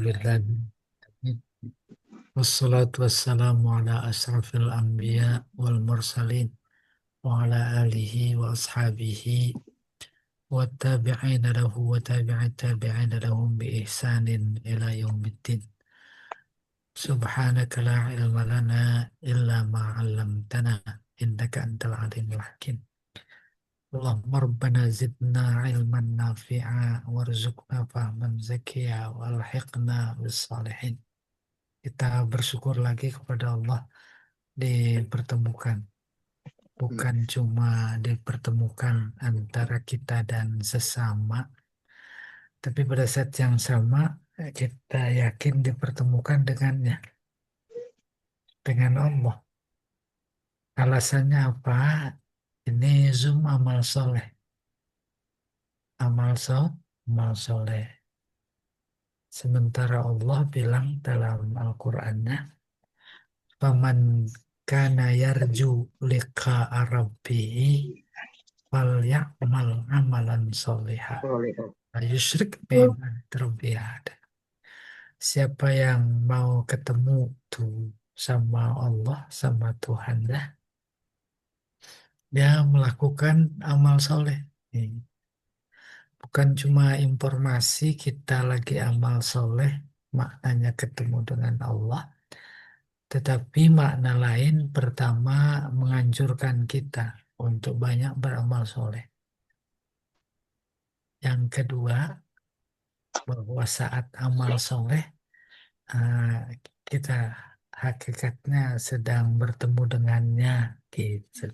Alhamdulillah. Wassalatu wassalamu ala asrafil anbiya wal mursalin wa ala alihi wa ashabihi wa tabi'ina lahu wa tabi'in tabi'ina lahum bi ihsanin ila yaumiddin. Subhanaka la ilma lana illa ma 'allamtana innaka antal alimul hakim. Allahumma rabbana zidna ilman nafi'a warzuqna fahman zakiya walhiqna bis salihin. Kita bersyukur lagi kepada Allah dipertemukan. Bukan cuma dipertemukan antara kita dan sesama, tapi pada saat yang sama kita yakin dipertemukan dengannya, dengan Allah. Alasannya apa? Ini Zoom amal soleh. Amal soleh. Sementara Allah bilang dalam Al-Qur'annya, "Faman kana yarju liqa'a rabbih fal ya'mal amalan solihah. Boleh. La yusyrik bi'ibadati rabbih ahada." Siapa yang mau ketemu tuh sama Allah, sama Tuhannya, dia melakukan amal soleh. Bukan cuma informasi kita lagi amal soleh, maknanya ketemu dengan Allah, tetapi makna lain pertama menganjurkan kita untuk banyak beramal soleh. Yang kedua, bahwa saat amal soleh, eh, kita hakikatnya sedang bertemu dengannya, gitu.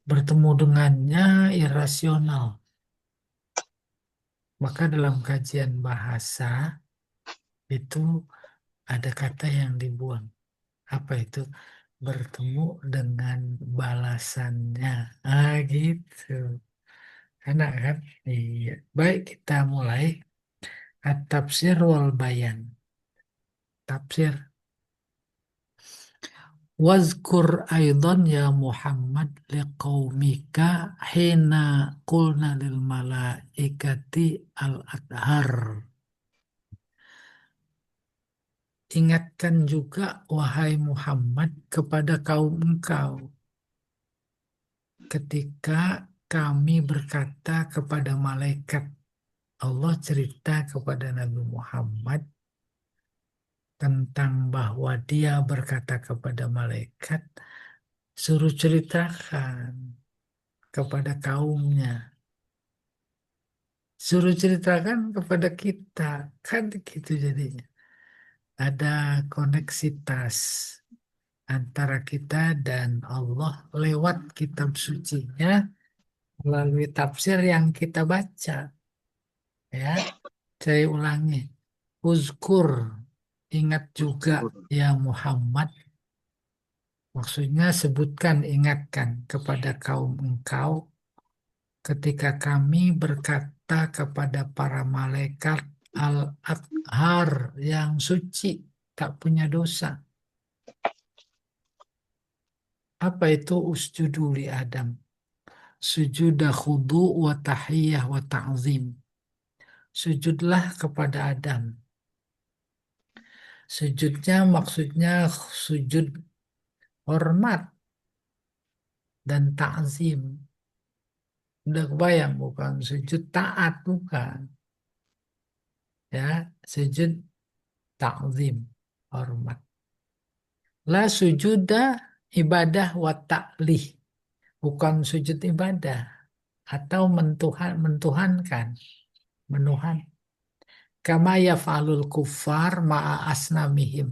Bertemu dengannya irasional. Maka dalam kajian bahasa itu ada kata yang dibuang. Apa itu? Bertemu dengan balasannya. Ah, gitu. Enak kan? Iya. Baik, kita mulai. At-tafsir wal bayan. Tafsir. Wazkur aidan ya Muhammad liqaumika hina qulna lil malaikati al-adhar. Ingatkan juga wahai Muhammad kepada kaum engkau ketika kami berkata kepada malaikat. Allah cerita kepada Nabi Muhammad tentang bahwa dia berkata kepada malaikat, suruh ceritakan kepada kaumnya. Suruh ceritakan kepada kita. Kan gitu jadinya. Ada koneksitas antara kita dan Allah lewat kitab sucinya melalui tafsir yang kita baca. Ya, saya ulangi. Uzkur, ingat juga ya Muhammad. Maksudnya sebutkan, ingatkan kepada kaum engkau ketika kami berkata kepada para malaikat al-athhar yang suci, tak punya dosa. Apa itu usjudu li Adam? Sujudah khudu wa tahiyyah wa ta'zim. Sujudlah kepada Adam. Sujudnya maksudnya sujud hormat dan ta'zim. Udah kebayang bukan? Sujud taat bukan. Ya, sujud ta'zim, hormat. La sujuda ibadah wa ta'lih. Bukan sujud ibadah. Atau mentuhankan. Menuhan. Kama yaf'alul kufar ma'a asnamihim.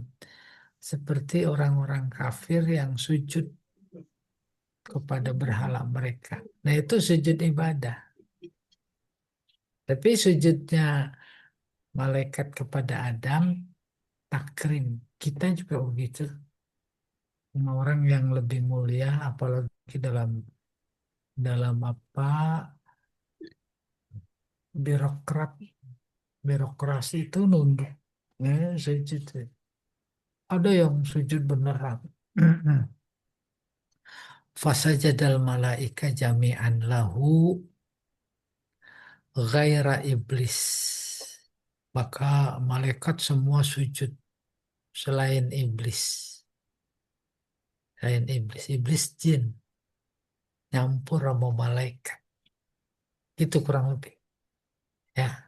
Seperti orang-orang kafir yang sujud kepada berhala mereka. Nah itu sujud ibadah. Tapi sujudnya malaikat kepada Adam, takrim. Kita juga begitu. Sama orang yang lebih mulia, apalagi dalam dalam apa birokrat, birokrasi itu nunduk. Sujud. Ada yang sujud beneran. Fasajadal malaika jami'an lahu ghaira iblis. Maka malaikat semua sujud selain iblis. Selain iblis, iblis jin nyampur sama malaikat. Itu kurang lebih. Ya.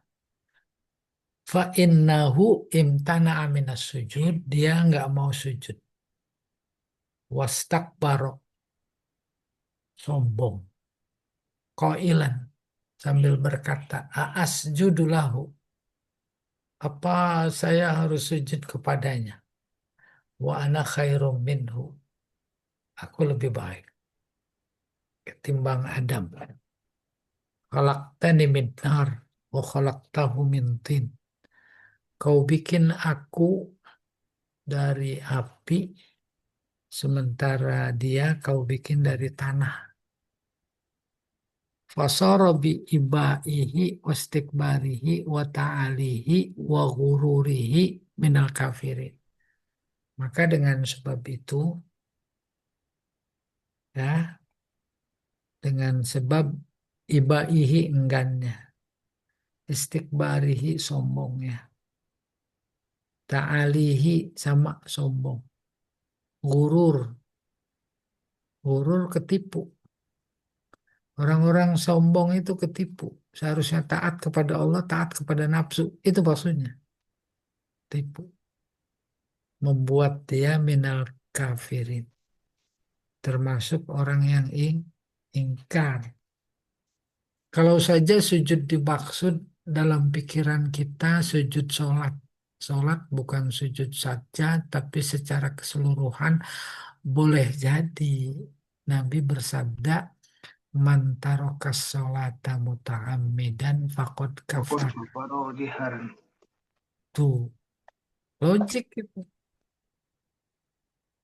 Fa innahu imtana aminas sujud. Dia nggak mau sujud. Wastakbaro. Sombong. Qailan. Sambil berkata, Aas judulahu. Apa saya harus sujud kepadanya? Wa ana khairum minhu. Aku lebih baik ketimbang Adam. Khalaqtani min nar wa khalaqtahu min tin. Kau bikin aku dari api, sementara dia kau bikin dari tanah. Fasara bi ibaihi wastikbarihi wa ta'alihi wa ghururihi minal kafirin. Maka dengan sebab itu, ya, dengan sebab ibaihi enggannya, istikbarihi sombongnya, ta'alihi sama sombong, gurur, gurur ketipu. Orang-orang sombong itu ketipu. Seharusnya taat kepada Allah, taat kepada nafsu. Itu maksudnya. Tipu. Membuat dia minal kafirin. Termasuk orang yang ingkar. Kalau saja sujud dimaksud dalam pikiran kita sujud sholat. Sholat bukan sujud saja, tapi secara keseluruhan boleh jadi. Nabi bersabda, Man tarokas sholata muta'ammidan faqad Takut kafar. baru jihar. Tuh, logik itu.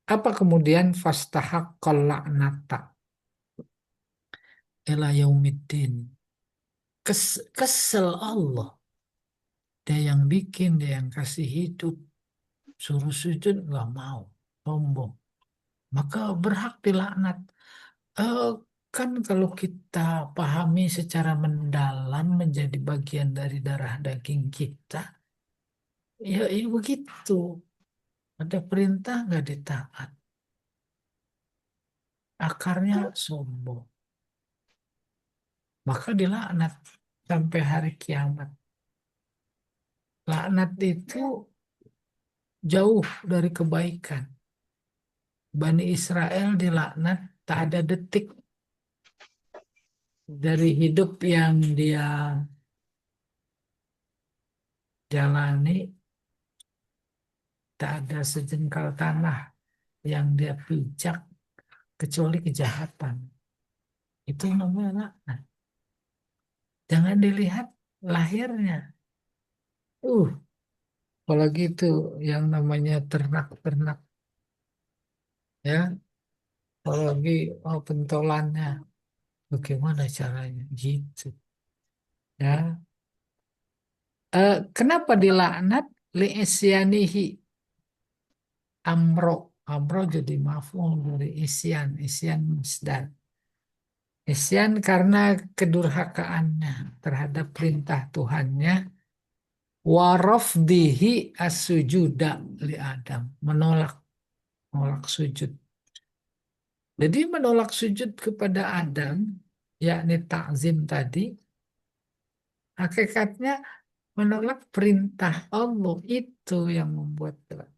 Apa kemudian fastahaqqal la'nata ila yaumiddin. Kesel Allah. Dia yang bikin, dia yang kasih hidup. Suruh sujud nggak mau. Sombong. Maka berhak dilaknat. Eh, kan kalau kita pahami secara mendalam menjadi bagian dari darah daging kita, ya begitu. Ada perintah nggak ditaat. Akarnya sombong. Maka dilaknat sampai hari kiamat. Laknat itu jauh dari kebaikan. Bani Israel dilaknat tak ada detik dari hidup yang dia jalani, tak ada sejengkal tanah yang dia pijak kecuali kejahatan. Itu namanya laknat. Jangan dilihat lahirnya. Uh, apalagi itu yang namanya ternak-ternak, ya. Apalagi pentolannya. Bagaimana caranya? Gitu. Ya. Kenapa dilaknat? Li'isyanihi amro. Amro jadi maf'ul dari isyan. Isyan masdar. Isyan karena kedurhakaannya terhadap perintah Tuhannya. Warafdihi as-sujuda li Adam. Menolak. Menolak sujud. Jadi menolak sujud kepada Adam, yakni takzim tadi, hakikatnya menolak perintah Allah itu yang membuat berat.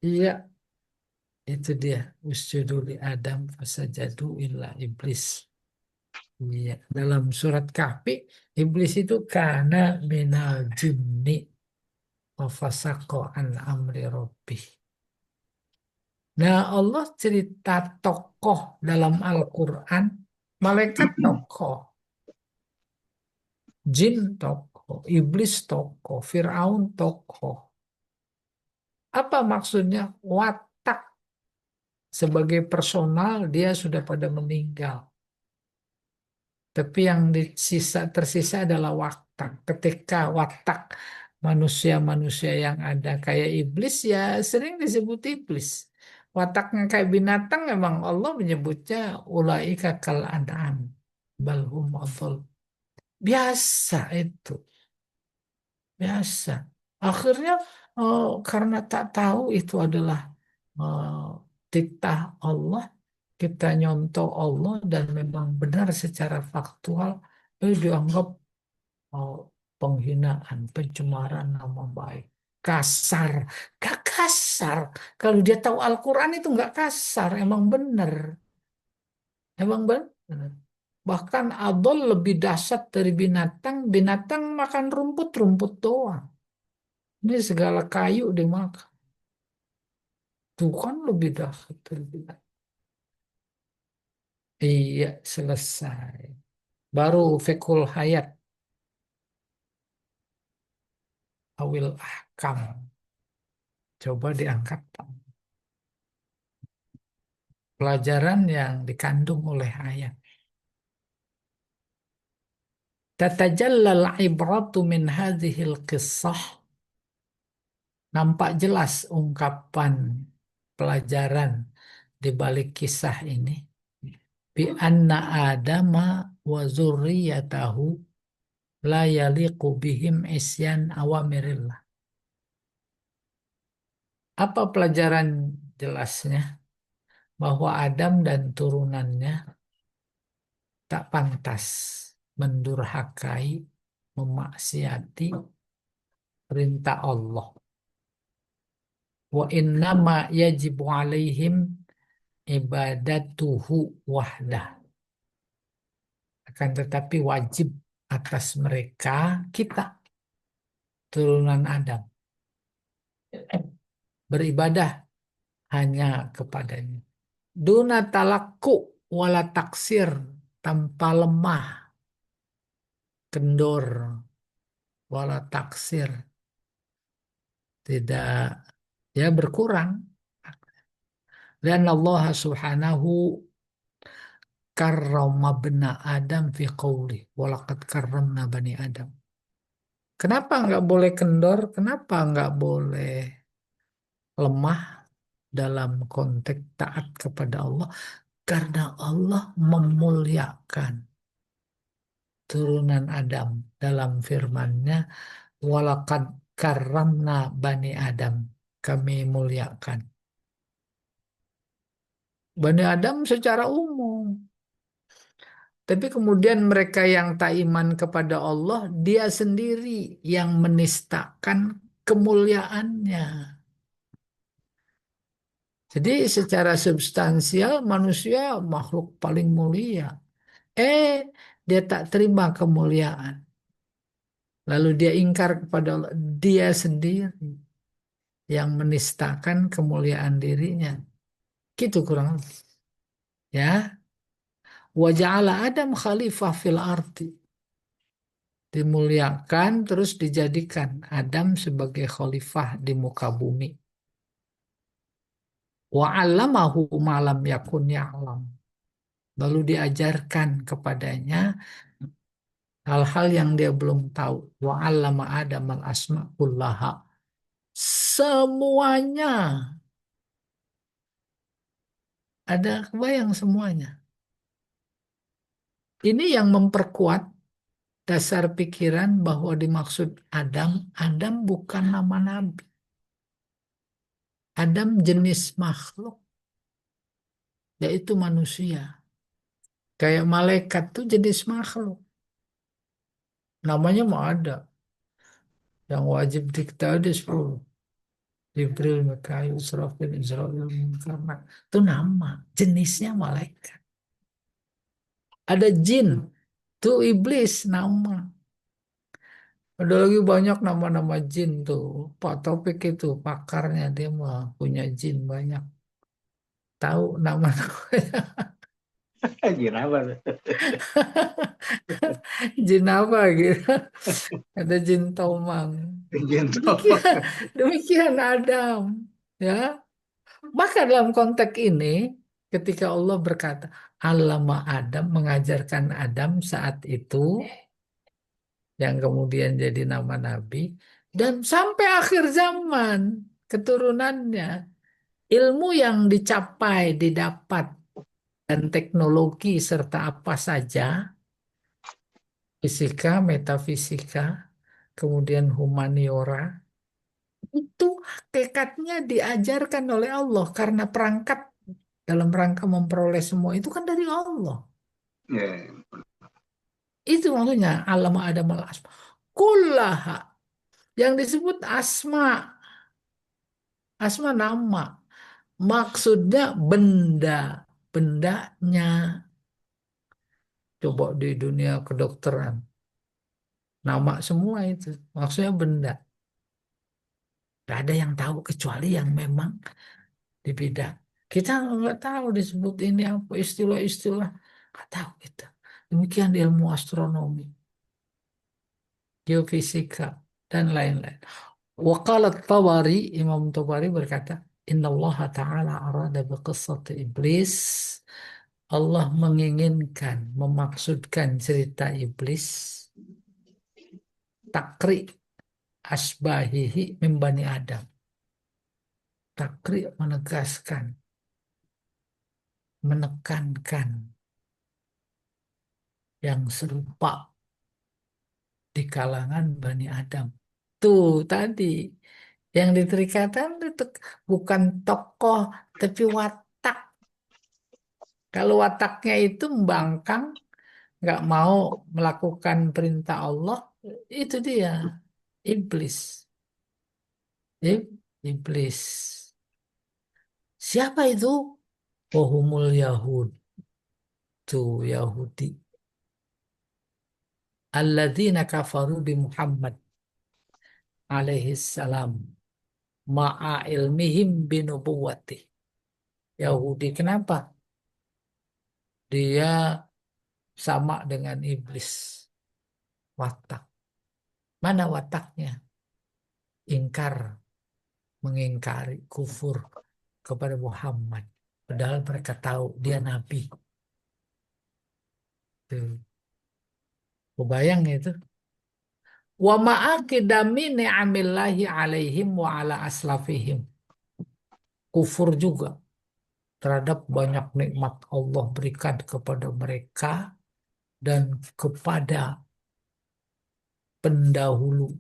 Iya, itu dia. Usjudu li Adam fasajadu illa iblis. Iya, dalam surat Kahfi, iblis itu karena minal jinni wa fasaqo an amri rabbih. Nah, Allah cerita tokoh dalam Al-Quran, malaikat tokoh, jin tokoh, iblis tokoh, Fir'aun tokoh. Apa maksudnya? Watak sebagai personal dia sudah pada meninggal. Tapi yang tersisa adalah watak. Ketika watak manusia-manusia yang ada kayak iblis ya sering disebut iblis. Wataknya kayak binatang memang Allah menyebutnya ulaika kal an'am balhum adhal. Biasa itu. biasa. Akhirnya karena tak tahu itu adalah eh, titah Allah, kita nyontoh Allah dan memang benar secara faktual, dianggap oh, penghinaan, pencemaran nama baik. Kasar, gak kasar. Kalau dia tahu Al-Quran itu nggak kasar, emang bener. Emang bener. Bahkan adol lebih dahsyat dari binatang. Binatang makan rumput, rumput doang. Ini segala kayu dimakan. Tuh kan lebih dahsyat dari binatang. Iya, selesai. Baru fikul hayat, awil ahkam. Coba diangkat. Pelajaran yang dikandung oleh ayat. Tatajallal ibratu min hadhil qissah. Nampak jelas ungkapan pelajaran di balik kisah ini. Bi anna adama wa zurriyatahu la yaliqu bihim isyan awamirillah. Apa pelajaran jelasnya? Bahwa Adam dan turunannya tak pantas mendurhakai, memaksiati perintah Allah. Wa innama yajibu alaihim ibadatuhu wahdah. Akan tetapi wajib atas mereka, kita, turunan Adam, beribadah hanya kepadanya. Duna talakku wala taksir, tanpa lemah, kendor, wala taksir, tidak, ya berkurang. Dan Allah subhanahu karrama bena Adam fi qawli walaqad karramna bani Adam. Kenapa nggak boleh kendor? Kenapa nggak boleh lemah dalam konteks taat kepada Allah? Karena Allah memuliakan turunan Adam dalam firman-Nya, walaqad karramna bani Adam. Kami muliakan Bani Adam secara umum. Tapi kemudian mereka yang tak iman kepada Allah, dia sendiri yang menistakan kemuliaannya. Jadi secara substansial manusia makhluk paling mulia. Eh, dia tak terima kemuliaan. Lalu dia ingkar kepada Allah. Dia sendiri yang menistakan kemuliaan dirinya. Gitu kurang lebih. Ya. Wa ja'ala Adam khalifah fil ardi. Dimuliakan terus dijadikan Adam sebagai khalifah di muka bumi. Wa 'allamahu ma lam yakun ya'lam. Lalu diajarkan kepadanya hal-hal yang dia belum tahu. Wa 'allama Adam al-asma kullaha. Semuanya ada, kebayang semuanya. Ini yang memperkuat dasar pikiran bahwa dimaksud Adam, Adam bukan nama nabi. Adam jenis makhluk, yaitu manusia. Kayak malaikat tuh jenis makhluk. Namanya mau ada. Yang wajib diketahui ada 10. Jibril, Mikail, Israfil, Israel, Munkar. Itu nama. Jenisnya malaikat. Ada jin. Itu iblis nama. Ada lagi banyak nama-nama jin tuh. Pak Topik itu pakarnya. Dia mah punya jin banyak. Tahu nama-nama Jin apa tuh? jin apa gitu. Ada jin tomang. Jin Tomang. Demikian, demikian Adam. Ya, maka dalam konteks ini, ketika Allah berkata, Allama Adam, mengajarkan Adam saat itu, yang kemudian jadi nama Nabi, dan sampai akhir zaman, keturunannya, ilmu yang dicapai, didapat, dan teknologi serta apa saja, fisika, metafisika, kemudian humaniora, itu hakikatnya diajarkan oleh Allah karena perangkat dalam rangka memperoleh semua itu kan dari Allah. Ya, Itu maksudnya alam Adam al asma. Kullaha yang disebut asma, asma nama. Maksudnya benda, bendanya. Coba di dunia kedokteran, nama semua itu. Maksudnya benda. Gak ada yang tahu kecuali yang memang di bidang. Kita nggak tahu disebut ini apa istilah-istilah. Nggak tahu kita. Demikian di ilmu astronomi, geofisika, dan lain-lain. Waqalat Tabari, Imam Tabari berkata, Inna Allah Ta'ala arada biqissati iblis. Allah menginginkan, memaksudkan cerita iblis, takri asbahihi min bani Adam. Takri menegaskan, menekankan yang serupa di kalangan Bani Adam. Tuh tadi yang diterikatan itu bukan tokoh tapi watak. Kalau wataknya itu membangkang, nggak mau melakukan perintah Allah, itu dia iblis. Iblis. Siapa itu? Wahumul Yahud. Tuh Yahudi. Alladzina kafaru bi Muhammad alaihi salam ma'a ilmihim binubuwati. Yahudi kenapa? Dia sama dengan iblis. Watak. Mana wataknya? Ingkar, mengingkari, kufur kepada Muhammad. Padahal mereka tahu dia nabi. Tuh. Kebayang itu. Wa ma'akidami ni'amillahi alaihim wa ala aslafihim. Kufur juga terhadap banyak nikmat Allah berikan kepada mereka dan kepada pendahulu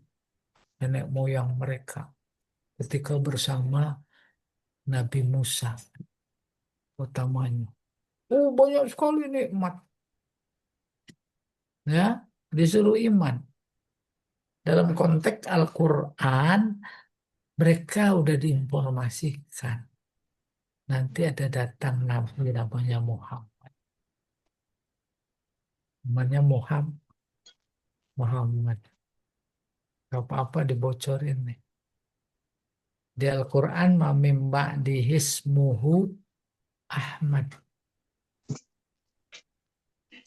nenek moyang mereka ketika bersama Nabi Musa utamanya. Oh, banyak sekali nikmat ya, disuruh iman. Dalam konteks Al-Qur'an mereka udah diinformasikan nanti ada datang Nabi namanya Muhammad. Namanya Muhammad. Gak apa-apa dibocorin nih. Di Al-Quran mamim dihismuhu Ahmad.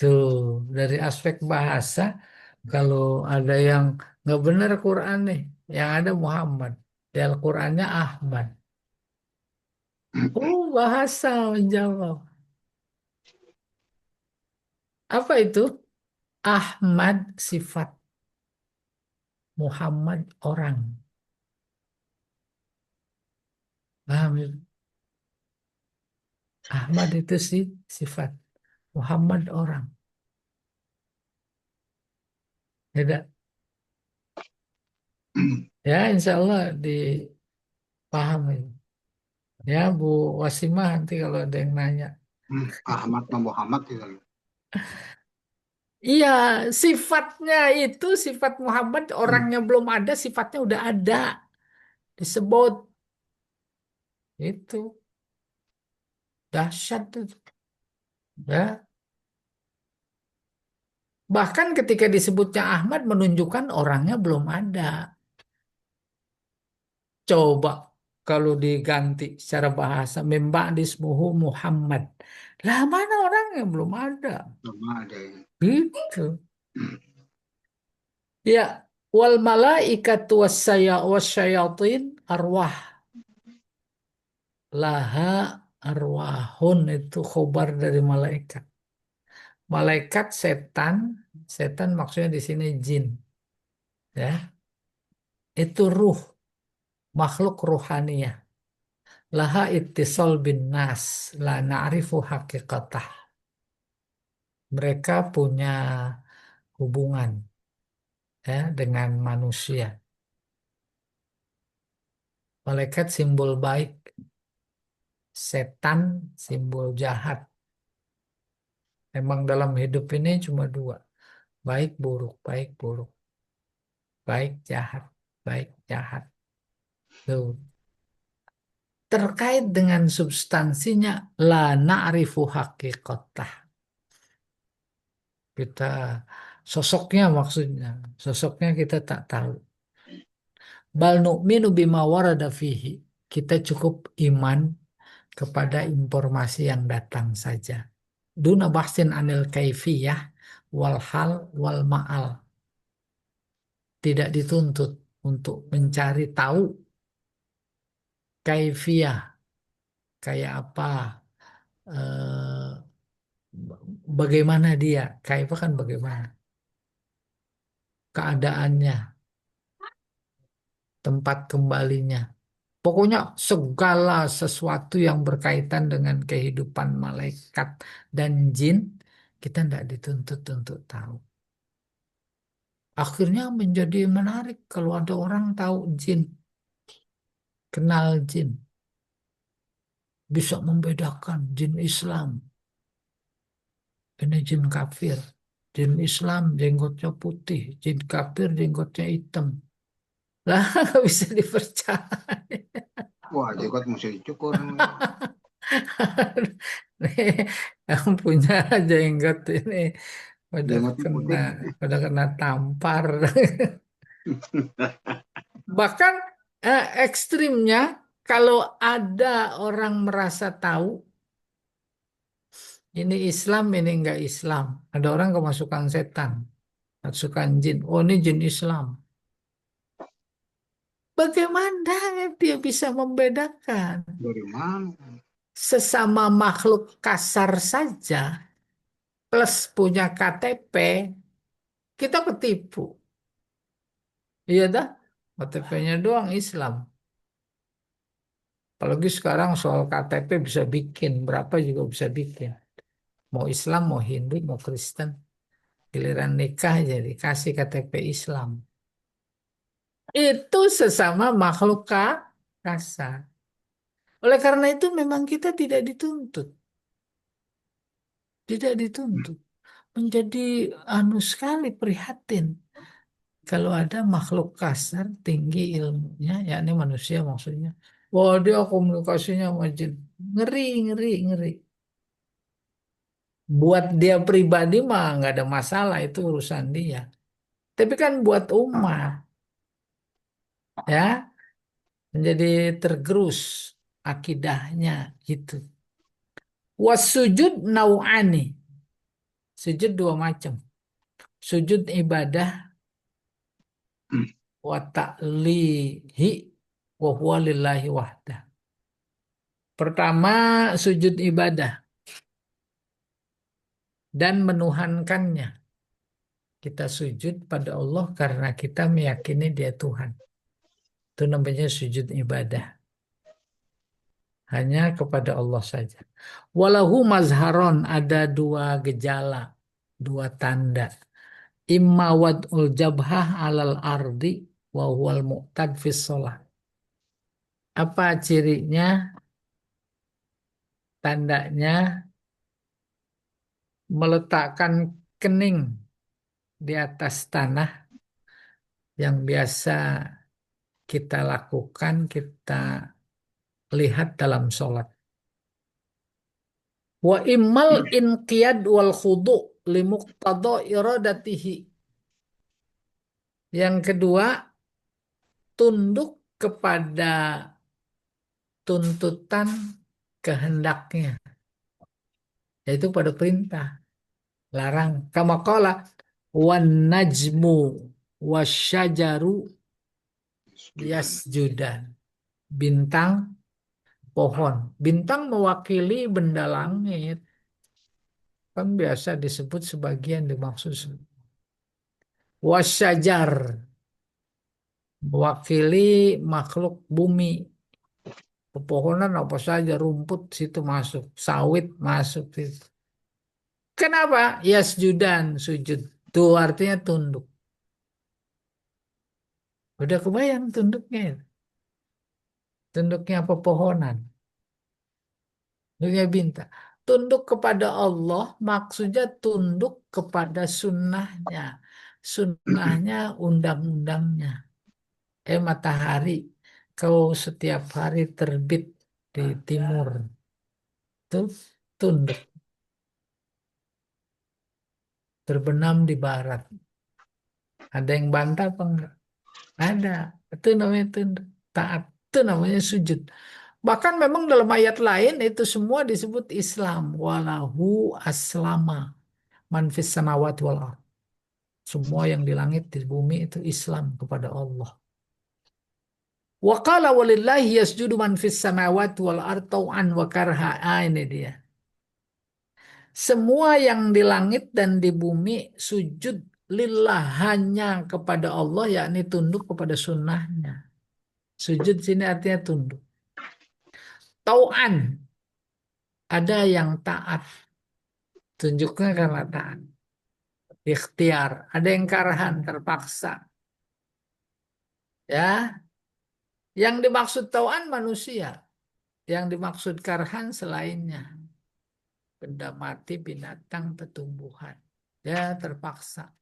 Tuh, dari aspek bahasa, kalau ada yang nggak benar Quran nih, yang ada Muhammad. Di Al-Qurannya Ahmad. Oh, bahasa menjawab. Apa itu? Ahmad sifat, Muhammad orang. Paham ya? Ahmad itu sih sifat, Muhammad orang. Tidak. Ya, insya Allah dipahami. Ya, Bu Wasimah nanti kalau ada yang nanya. Ahmad sama Muhammad gitu. Iya, sifatnya itu sifat Muhammad orangnya belum ada, sifatnya udah ada disebut itu dahsyat itu. Ya, bahkan ketika disebutnya Ahmad menunjukkan orangnya belum ada. Coba kalau diganti secara bahasa dismuhu Muhammad. Lah mana orangnya belum ada? Sama ada yang Gitu. Ya, wal malaikatu wasyayatin arwah laha arwahun itu khobar dari malaikat. Malaikat setan, setan maksudnya di sini jin, ya. Itu ruh, makhluk ruhaniyah. Laha ittisal bin nas, la na'rifu haqiqatah. Mereka punya hubungan, ya dengan manusia. Malaikat simbol baik, setan simbol jahat. Emang dalam hidup ini cuma dua, baik buruk, baik buruk, baik jahat, baik jahat. Tuh. Terkait dengan substansinya, la na'rifu haqiqatah. Kita sosoknya maksudnya, sosoknya kita tak tahu. Bal nu'minu bima warada fihi. Kita cukup iman kepada informasi yang datang saja. Duna bahsin anil kaifiyah wal hal wal ma'al. Tidak dituntut untuk mencari tahu kaifiyah, kayak apa, eh, bagaimana dia, kaifah kan bagaimana, keadaannya, tempat kembalinya. Pokoknya segala sesuatu yang berkaitan dengan kehidupan malaikat dan jin, kita tidak dituntut untuk tahu. Akhirnya menjadi menarik kalau ada orang tahu jin, kenal jin, bisa membedakan jin Islam, ini jin kafir, jin Islam jenggotnya putih, jin kafir jenggotnya hitam. Lah nggak bisa dipercaya. Wah, jenggot mesti dicukur. Nih, yang punya jenggot ini udah Jenggotnya kena putih. udah kena tampar. Bahkan ekstrimnya kalau ada orang merasa tahu ini Islam ini enggak Islam, ada orang kemasukan setan, kemasukan jin. Oh ini jin Islam. Bagaimana dia bisa membedakan Dari mana? sesama makhluk kasar saja plus punya KTP kita ketipu. Iya dah, KTP-nya doang Islam. Apalagi sekarang soal KTP bisa bikin, berapa juga bisa bikin. Mau Islam, mau Hindu, mau Kristen. Giliran nikah jadi kasih KTP Islam. Itu sesama makhluk kasar. Oleh karena itu memang kita tidak dituntut. Tidak dituntut. Menjadi anu sekali prihatin. Kalau ada makhluk kasar tinggi ilmunya, yakni manusia maksudnya. Wah dia komunikasinya sama jin. Ngeri, ngeri, ngeri. Buat dia pribadi mah nggak ada masalah, itu urusan dia. Tapi kan buat umat, ya menjadi tergerus akidahnya gitu. Wasujud nau'ani. Sujud dua macam. Sujud ibadah wa ta'lihi wa huwa lillahi wahdah. Pertama sujud ibadah dan menuhankannya. Kita sujud pada Allah karena kita meyakini Dia Tuhan. Itu namanya sujud ibadah. Hanya kepada Allah saja. Walahu mazharon, ada dua gejala, dua tanda. Imma wad'ul jabhah alal ardi wa huwal mu'tad fis sholah. Apa cirinya? Tandanya meletakkan kening di atas tanah yang biasa kita lakukan, kita lihat dalam sholat. Wa immal inqiyad wal khudu li muqtada iradatihi. Yang kedua, tunduk kepada tuntutan kehendaknya, yaitu pada perintah, larang. Kama qala wan najmu wasyajaru yasjudan. Bintang, pohon. Bintang mewakili benda langit. Kan biasa disebut sebagian dimaksud. Wasyajar mewakili makhluk bumi. Pepohonan apa saja, rumput situ masuk, sawit masuk situ. Kenapa? Yasjudan, sujud. Itu artinya tunduk. Udah kebayang tunduknya, itu? Tunduknya pepohonan, tunduknya bintang. Tunduk kepada Allah maksudnya tunduk kepada sunnahnya. Sunnahnya undang-undangnya. Matahari. Kau setiap hari terbit di timur. Itu tunduk. Terbenam di barat. Ada yang bantah apa enggak? Ada. Itu namanya tunduk. Taat. Itu namanya sujud. Bahkan memang dalam ayat lain itu semua disebut Islam. Walahu aslama man fis samawati wal ard. Semua yang di langit di bumi itu Islam kepada Allah. Wa qala walillahi yasjudu man fis samawati wal ard tau'an wa karha. Ini dia. Semua yang di langit dan di bumi sujud lillah hanya kepada Allah, yakni tunduk kepada sunnahnya. Sujud sini artinya tunduk. Tau'an, ada yang taat. Tunjuknya karena taat. Ikhtiar, ada yang karahan, terpaksa. Ya, yang dimaksud tau'an manusia, yang dimaksud karahan selainnya. Benda mati, binatang, tumbuhan. Ya, terpaksa.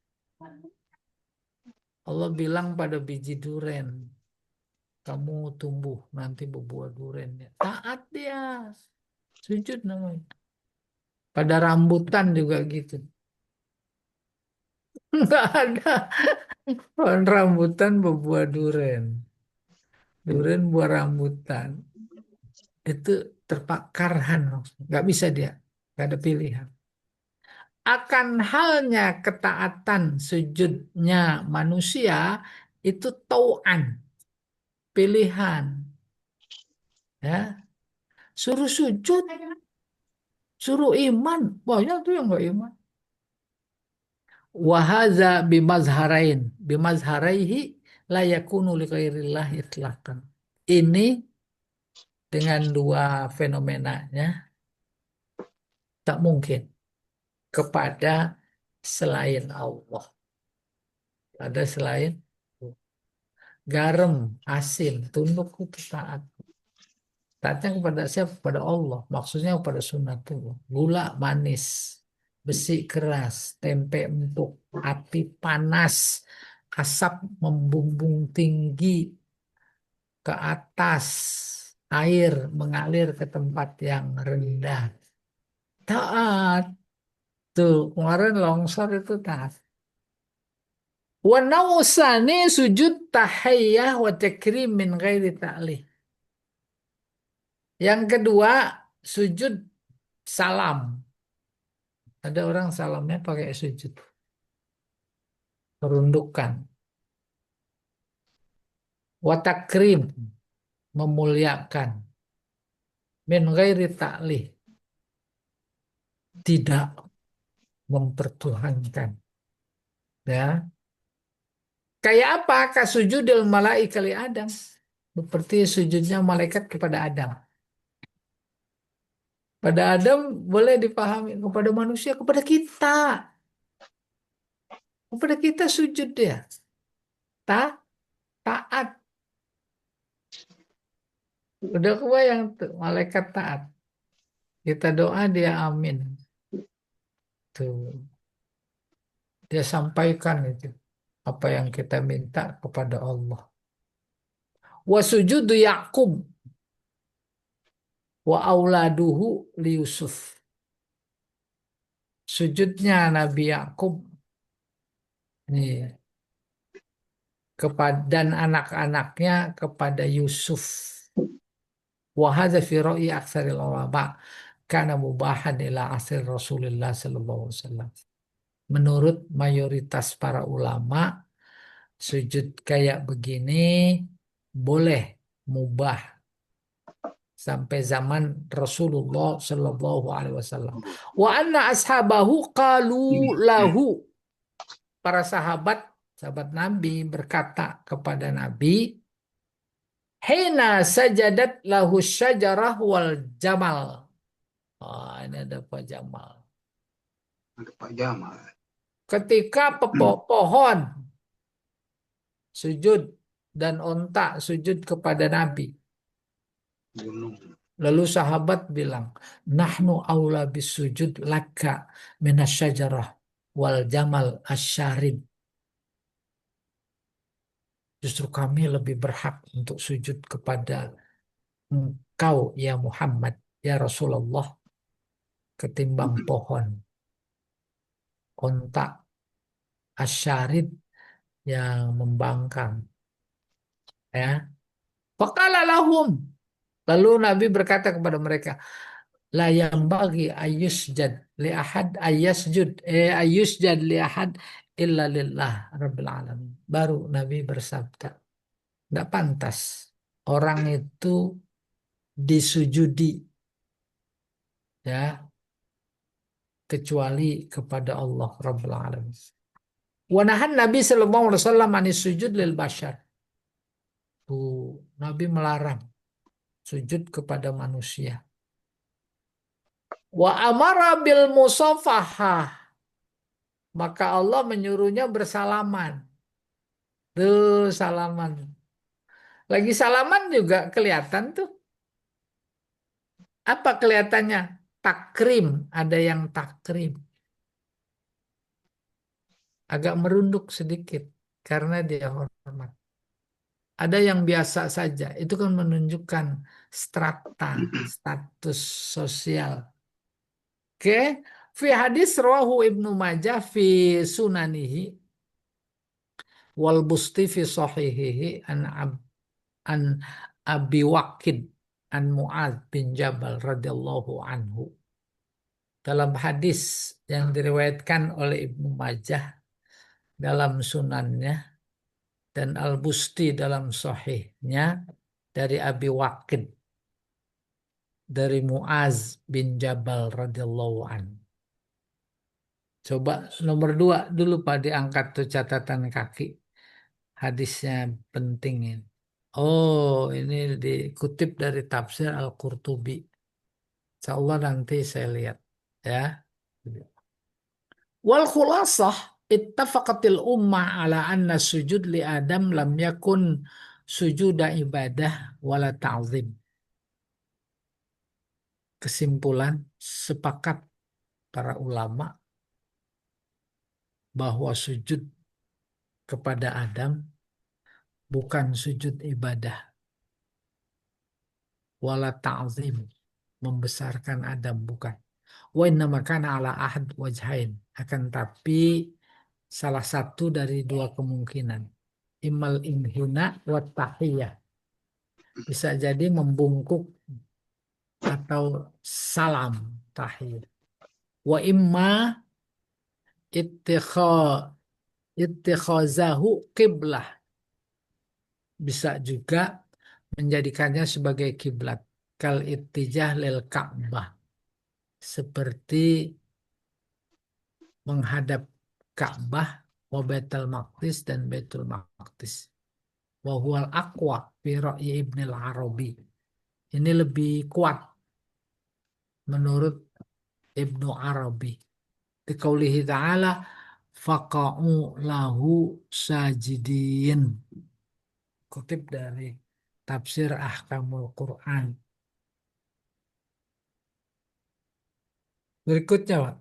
Allah bilang pada biji duren, kamu tumbuh nanti berbuah durian. Taat dia, sujud namanya. Pada rambutan juga gitu. Nggak ada pohon rambutan berbuah durian. Durian buah rambutan. Itu terpakarhan maksudnya. Nggak bisa dia. Nggak ada pilihan. Akan halnya ketaatan sujudnya manusia itu tau'an. Pilihan. Ya. Suruh sujud. Suruh iman. Banyak tuh yang nggak iman. Wahaza bimazharain. Bimazharaihi la yakunu li ghairillah itlaqan. Ini dengan dua fenomenanya tak mungkin kepada selain Allah. Ada selain garam, asin, tunduk itu taat. Taatnya kepada siapa? Kepada Allah. Maksudnya kepada sunnatullah. Gula manis, besi keras, tempe empuk, api panas, asap membumbung tinggi ke atas, air mengalir ke tempat yang rendah. Taat. Tuh, kemarin longsor itu taat. Wa nausani sujud tahiyyah wa takrim min ghairi ta'lih. Yang kedua, sujud salam. Ada orang salamnya pakai sujud. Perundukan. Wa takrim, memuliakan. Min ghairi ta'lih. Tidak mempertuhankan. Ya. Kayak apa? Kasujudil malaika li Adam. Seperti sujudnya malaikat kepada Adam. Pada Adam boleh dipahami kepada manusia, kepada kita. Kepada kita sujud dia. Taat. Udah kebayang tuh, malaikat taat. Kita doa dia amin. Tuh, dia sampaikan itu. Apa yang kita minta kepada Allah. Wa sujudu Yaqub wa auladuhu li Yusuf. Sujudnya Nabi Yakub nih kepada dan anak-anaknya kepada Yusuf. Wa hadza fi ra'yi aktsaril ulama kana mubahan ila asir Rasulullah sallallahu alaihi wasallam. Menurut mayoritas para ulama, sujud kayak begini boleh mubah sampai zaman Rasulullah sallallahu alaihi wasallam. Wa anna ashabahu qalu lahu, para sahabat sahabat Nabi berkata kepada Nabi, hina sajadat lahu syajarah wal jamal. Oh, ini ada Pak Jamal. Ada Pak Jamal. Ketika pohon sujud dan onta sujud kepada Nabi. Gunung. Lalu sahabat bilang, nahnu aula bisujud laka minasyajarah wal jamal asyarib. Justru kami lebih berhak untuk sujud kepada engkau ya Muhammad, ya Rasulullah, ketimbang pohon, onta, asyarib yang membangkang. Ya. Faqala lahum. Lalu Nabi berkata kepada mereka, la yang bagi ayusjad li ahad ayasjud ayusjad li ahad illa lillah rabbil alamin. Baru Nabi bersabda, tidak pantas orang itu disujudi, ya, kecuali kepada Allah rabbil alamin. Wa nahan Nabi sallallahu alaihi wasallam anis sujud lil bashar. Tuh, Nabi melarang sujud kepada manusia. Wa amara bil musafahah. Maka Allah menyuruhnya bersalaman. Tuh, salaman. Lagi salaman juga kelihatan tuh. Apa kelihatannya? Takrim. Ada yang takrim. Agak merunduk sedikit. Karena dia hormat. Ada yang biasa saja. Itu kan menunjukkan strata, status sosial. Oke. Fi hadis rawahu Ibnu Majah fi sunanihi wal Busti fi sahihihi an Abi Waqid an Mu'adz bin Jabal radhiyallahu anhu. Dalam hadis yang diriwayatkan oleh Ibnu Majah dalam sunannya dan Al-Busti dalam sahihnya dari Abi Waqid dari Mu'adz bin Jabal radhiyallahu anhu. Coba nomor 2 dulu Pak diangkat tuh catatan kaki. Hadisnya penting ini. Oh, ini dikutip dari tafsir Al-Qurtubi. Insyaallah nanti saya lihat ya. Wal khulasah ittafaqatil ummah ala anna sujud li Adam lam yakun sujuda ibadah wala ta'zim. Kesimpulan sepakat para ulama bahwa sujud kepada Adam bukan sujud ibadah wala ta'zim, membesarkan Adam bukan. Wa inna makana ala ahad wajhain, akan tapi salah satu dari dua kemungkinan, imal inhina wa tahiyah, bisa jadi membungkuk atau salam tahiyah, wa imma ittikha ittikhazahu qiblah, bisa juga menjadikannya sebagai kiblat, kal ittijah lil Ka'bah, seperti menghadap Ka'bah wa Baitul Maqdis dan Baitul Maqdis. Wa huwal aqwa fi ra'yi Ibnu Arabi. Ini lebih kuat menurut Ibnu Arabi. Diqaulihi ta'ala faqa'u lahu sajidin. Kutip dari tafsir Ahkamul Quran. Berikutnya, Pak.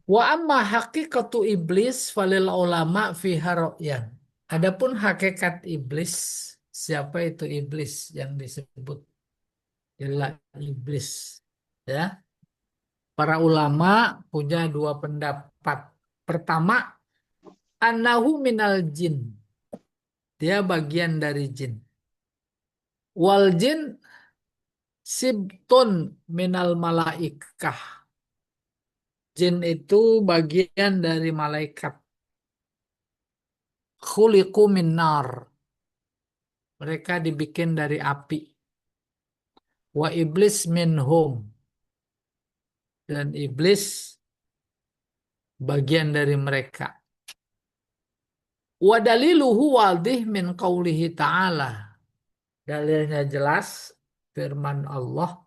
Wa amma haqiqatu iblis falil ulama fiha ra'yan. Adapun hakikat iblis, siapa itu iblis yang disebut ialah iblis, ya. Para ulama punya dua pendapat. Pertama, annahu minal jin. Dia bagian dari jin. Wal jin sibtun minal malaikah. Jin itu bagian dari malaikat. Khuliqu min nar. Mereka dibikin dari api. Wa iblis minhum. Dan iblis bagian dari mereka. Wa daliluhu wadih min qawlihi ta'ala. Dalilnya jelas firman Allah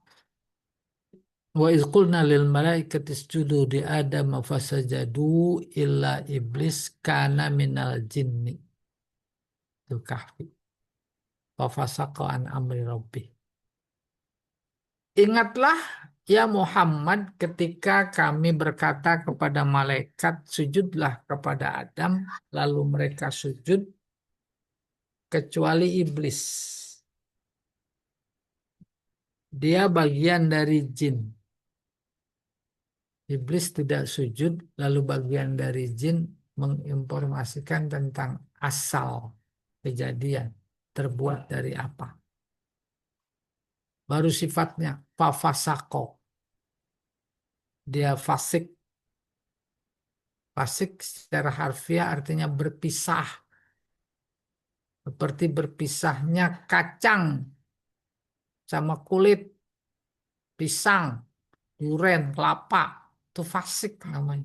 Wa iz qulna lil malaikati isjudu li Adam fasajadu illa iblis kana minal jinni. Itu Kahfi. Fa fasaqa an amri rabbih. Ingatlah ya Muhammad ketika kami berkata kepada malaikat sujudlah kepada Adam lalu mereka sujud kecuali iblis. Dia bagian dari jin. Iblis tidak sujud, lalu bagian dari jin menginformasikan tentang asal kejadian, terbuat dari apa. Baru sifatnya fafasako. Dia fasik. Fasik secara harfiah artinya berpisah. Seperti berpisahnya kacang sama kulit, pisang, duren, kelapa. Itu fasik namanya.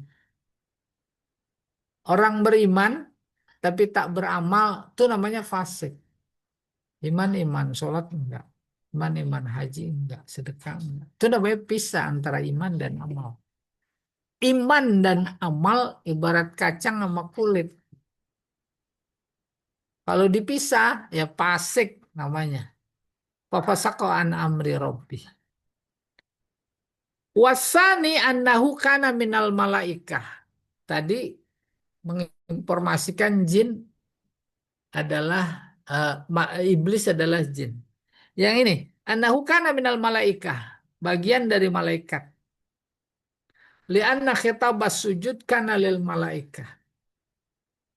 Orang beriman tapi tak beramal itu namanya fasik. Iman sholat enggak. Iman haji enggak, sedekah enggak. Itu namanya pisah antara iman dan amal. Iman dan amal ibarat kacang sama kulit. Kalau dipisah ya fasik namanya. Fafasaqo an amri rabbi. Wasani annahu kana minal malaikah. Tadi menginformasikan jin adalah iblis adalah jin. Yang ini, annahu kana minal malaikah, bagian dari malaikat. Lianna khitabas sujud kana lil malaikah.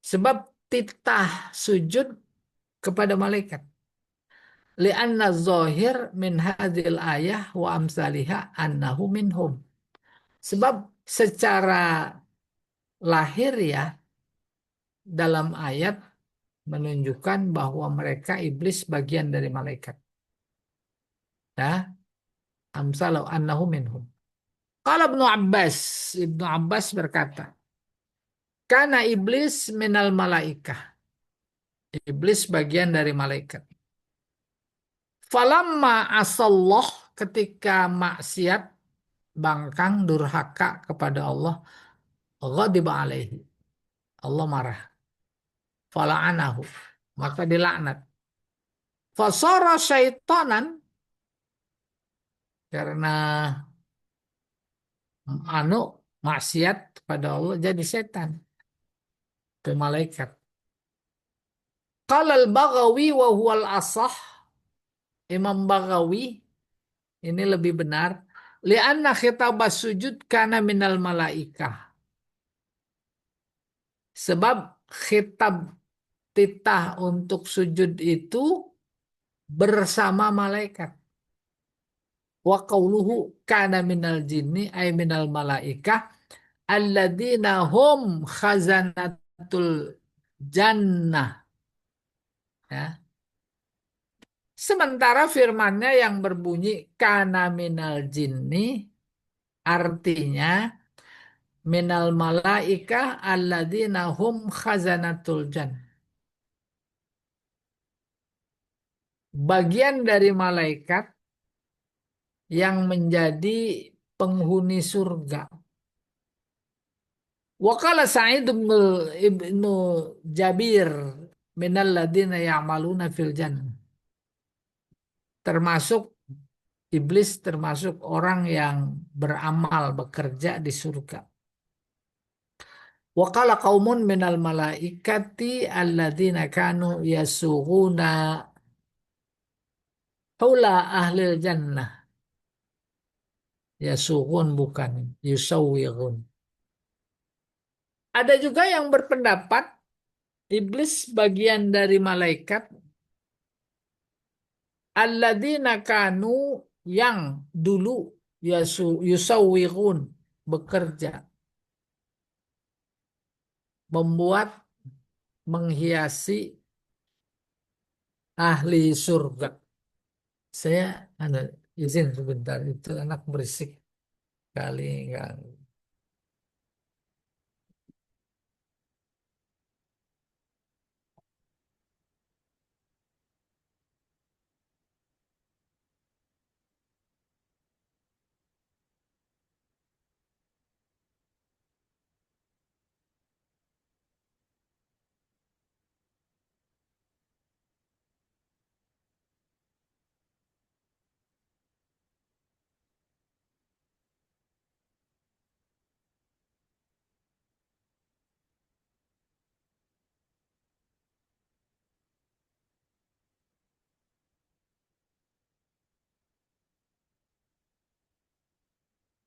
Sebab titah sujud kepada malaikat. Lianna zahir min hadhil ayah wa amsalihha annahu minhum. Sebab secara lahir ya dalam ayat menunjukkan bahwa mereka iblis bagian dari malaikat. Ya, amsalu annahu minhum. Kalau Ibnu Abbas berkata, karena iblis minal malaikah. Iblis bagian dari malaikat. Falamma asallah ketika maksiat, bangkang, durhaka kepada Allah, ghadiba alaihi. Allah marah. Fala'anahu. Maka dilaknat. Fasara syaitanan karena anu maksiat kepada Allah jadi setan. Ke malaikat. Qala al-Baghawi wa huwal asah. Imam Baghawi ini lebih benar. Lianna khitabas sujud kana minal malaikah. Sebab khitab titah untuk sujud itu bersama malaikat. Wa qauluhu kana minal jinni ay minal malaikah alladzina hum khazanatul jannah. Ya. Sementara firmannya yang berbunyi kana minal jinni artinya minal malaikah alladzina hum khazanatul jannah. Bagian dari malaikat yang menjadi penghuni surga. Wakala Sa'id ibnu Jabir minal ladina ya'maluna fil jannah. Termasuk iblis termasuk orang yang beramal bekerja di surga. Wakala qaumun minal malaikati alladina kanu yasughuna haula ahlil jannah. Yasughun bukan yusawwighun. Ada juga yang berpendapat iblis bagian dari malaikat alladzina kanu yang dulu yusawwighun bekerja membuat menghiasi ahli surga. Saya izin sebentar itu anak berisik kali enggak.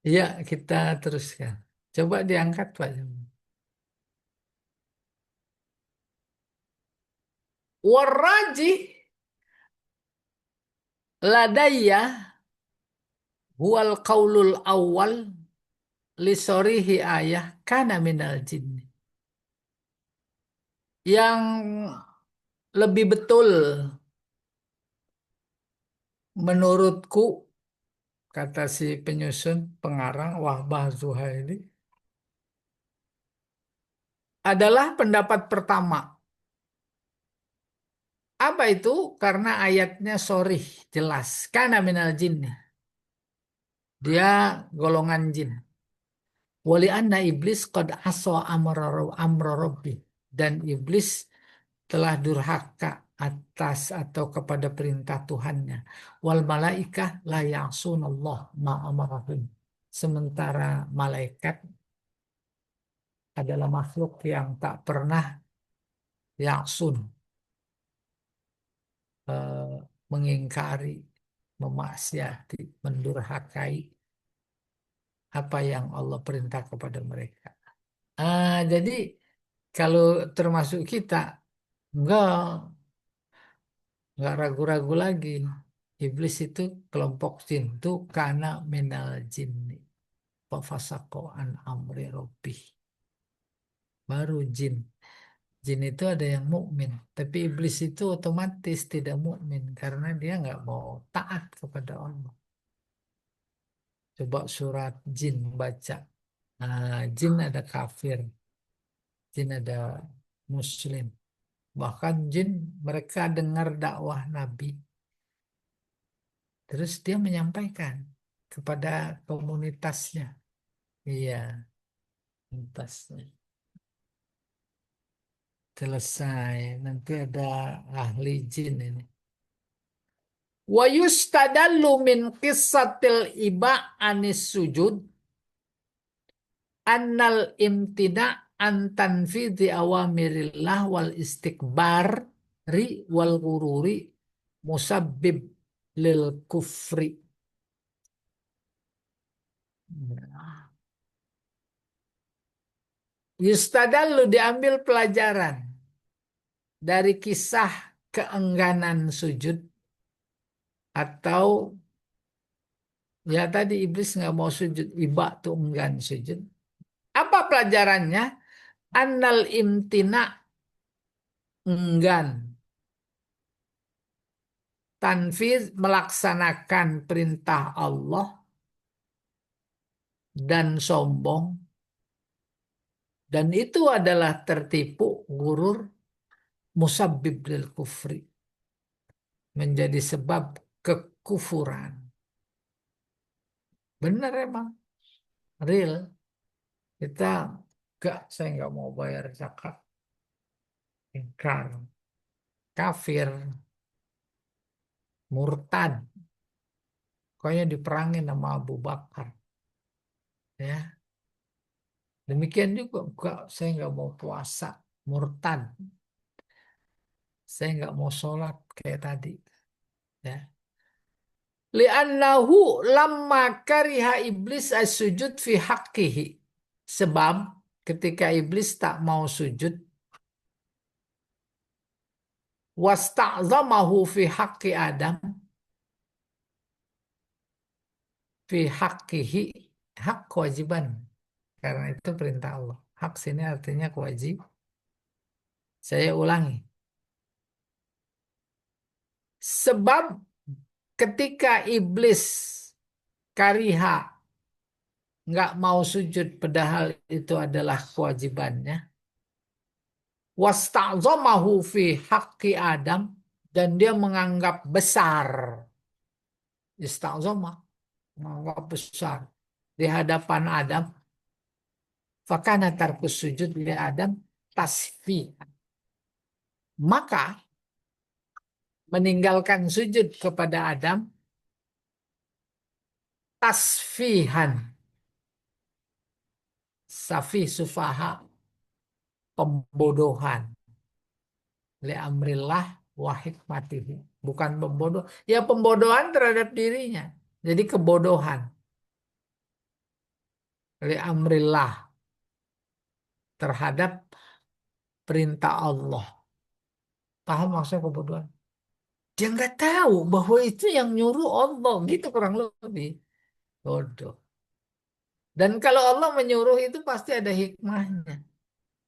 Ya, kita teruskan. Coba diangkat, Pak. Waraji ladayya huwal qaulul awal li sorihi ayah kana minal jinni. Yang lebih betul menurutku, kata si penyusun pengarang Wahbah Zuhaili, adalah pendapat pertama. Apa itu? Karena ayatnya sorih, jelas. Kana minal jinni. Dia golongan jin. Wali anna iblis qad asa amra rabbi. Dan iblis telah durhaka atas atau kepada perintah Tuhannya. Wal malaikah la ya'sunallah ma amarahum. Sementara malaikat adalah makhluk yang tak pernah ya'sun, eh, mengingkari, memaksiati, mendurhakai apa yang Allah perintah kepada mereka. Jadi kalau termasuk kita, enggak, enggak ragu-ragu lagi. Iblis itu kelompok jin itu karena minal jinni. Fafasaqo an amri rabbih. Baru jin. Jin itu ada yang mukmin, tapi iblis itu otomatis tidak mukmin karena dia nggak mau taat kepada Allah. Coba surat jin baca. Jin ada kafir, jin ada muslim. Bahkan jin mereka dengar dakwah Nabi. Terus dia menyampaikan kepada komunitasnya. Iya, komunitasnya. Selesai. Nanti ada ahli jin ini. Wa yustadallu min qissatil iba anis sujud annal imtina an tanfidhi awamirillah wal istikbar ri wal gururi musabbib lil kufri. Yustadallu diambil pelajaran dari kisah keengganan sujud atau ya tadi iblis nggak mau sujud, iba tuh enggan sujud. Apa pelajarannya? Annal imtina enggan tanfiz melaksanakan perintah Allah dan sombong dan itu adalah tertipu gurur musabbib lil kufri menjadi sebab kekufuran. Benar emang real kita gak saya nggak mau bayar zakat ingkar kafir murtad kayaknya diperangin sama Abu Bakar ya. Demikian juga enggak, saya nggak mau puasa, murtad. Saya nggak mau sholat kayak tadi. Ya. Li'annahu lamma kariha iblis as-sujud fi haqqihi. Sebab ketika iblis tak mau sujud, wasta'zamahu fi haqqi Adam, fi haqqihi, hak kewajiban. Karena itu perintah Allah. Hak sini artinya kewajib. Saya ulangi. Sebab ketika iblis kariha nggak mau sujud padahal itu adalah kewajibannya. Wasta'zamahu fi haqqi Adam dan dia menganggap besar. Ista'zama menganggap besar di hadapan Adam. Fakana tarkus sujud li Adam tasfi. Maka meninggalkan sujud kepada Adam tasfihan. Safi sufaha pembodohan li amrillah wa hikmatihi. Bukan pembodoh, ya pembodohan terhadap dirinya. Jadi kebodohan. li amrillah, terhadap perintah Allah. Paham maksudnya kebodohan? Dia nggak tahu bahwa itu yang nyuruh Allah, gitu kurang lebih. Bodoh. Dan kalau Allah menyuruh itu pasti ada hikmahnya.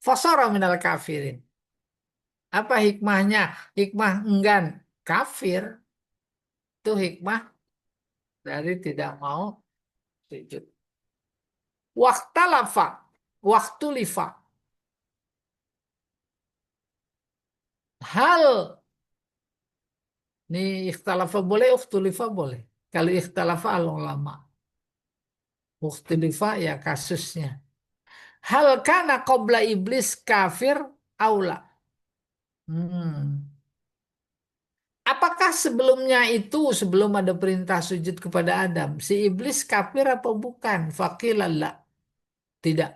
Fasara minal kafirin. Apa hikmahnya? Hikmah enggan kafir itu hikmah dari tidak mau sujud. Waktalafa, waktu lifa. Hal ini ikhtalafa boleh, ukhtulifa boleh. Kalau ikhtalafa al ulama, ukhtulifa ya kasusnya. Hal kana qabla iblis kafir aula. Hmm. Apakah sebelumnya itu sebelum ada perintah sujud kepada Adam, si iblis kafir apa bukan? Faqilalla. Tidak.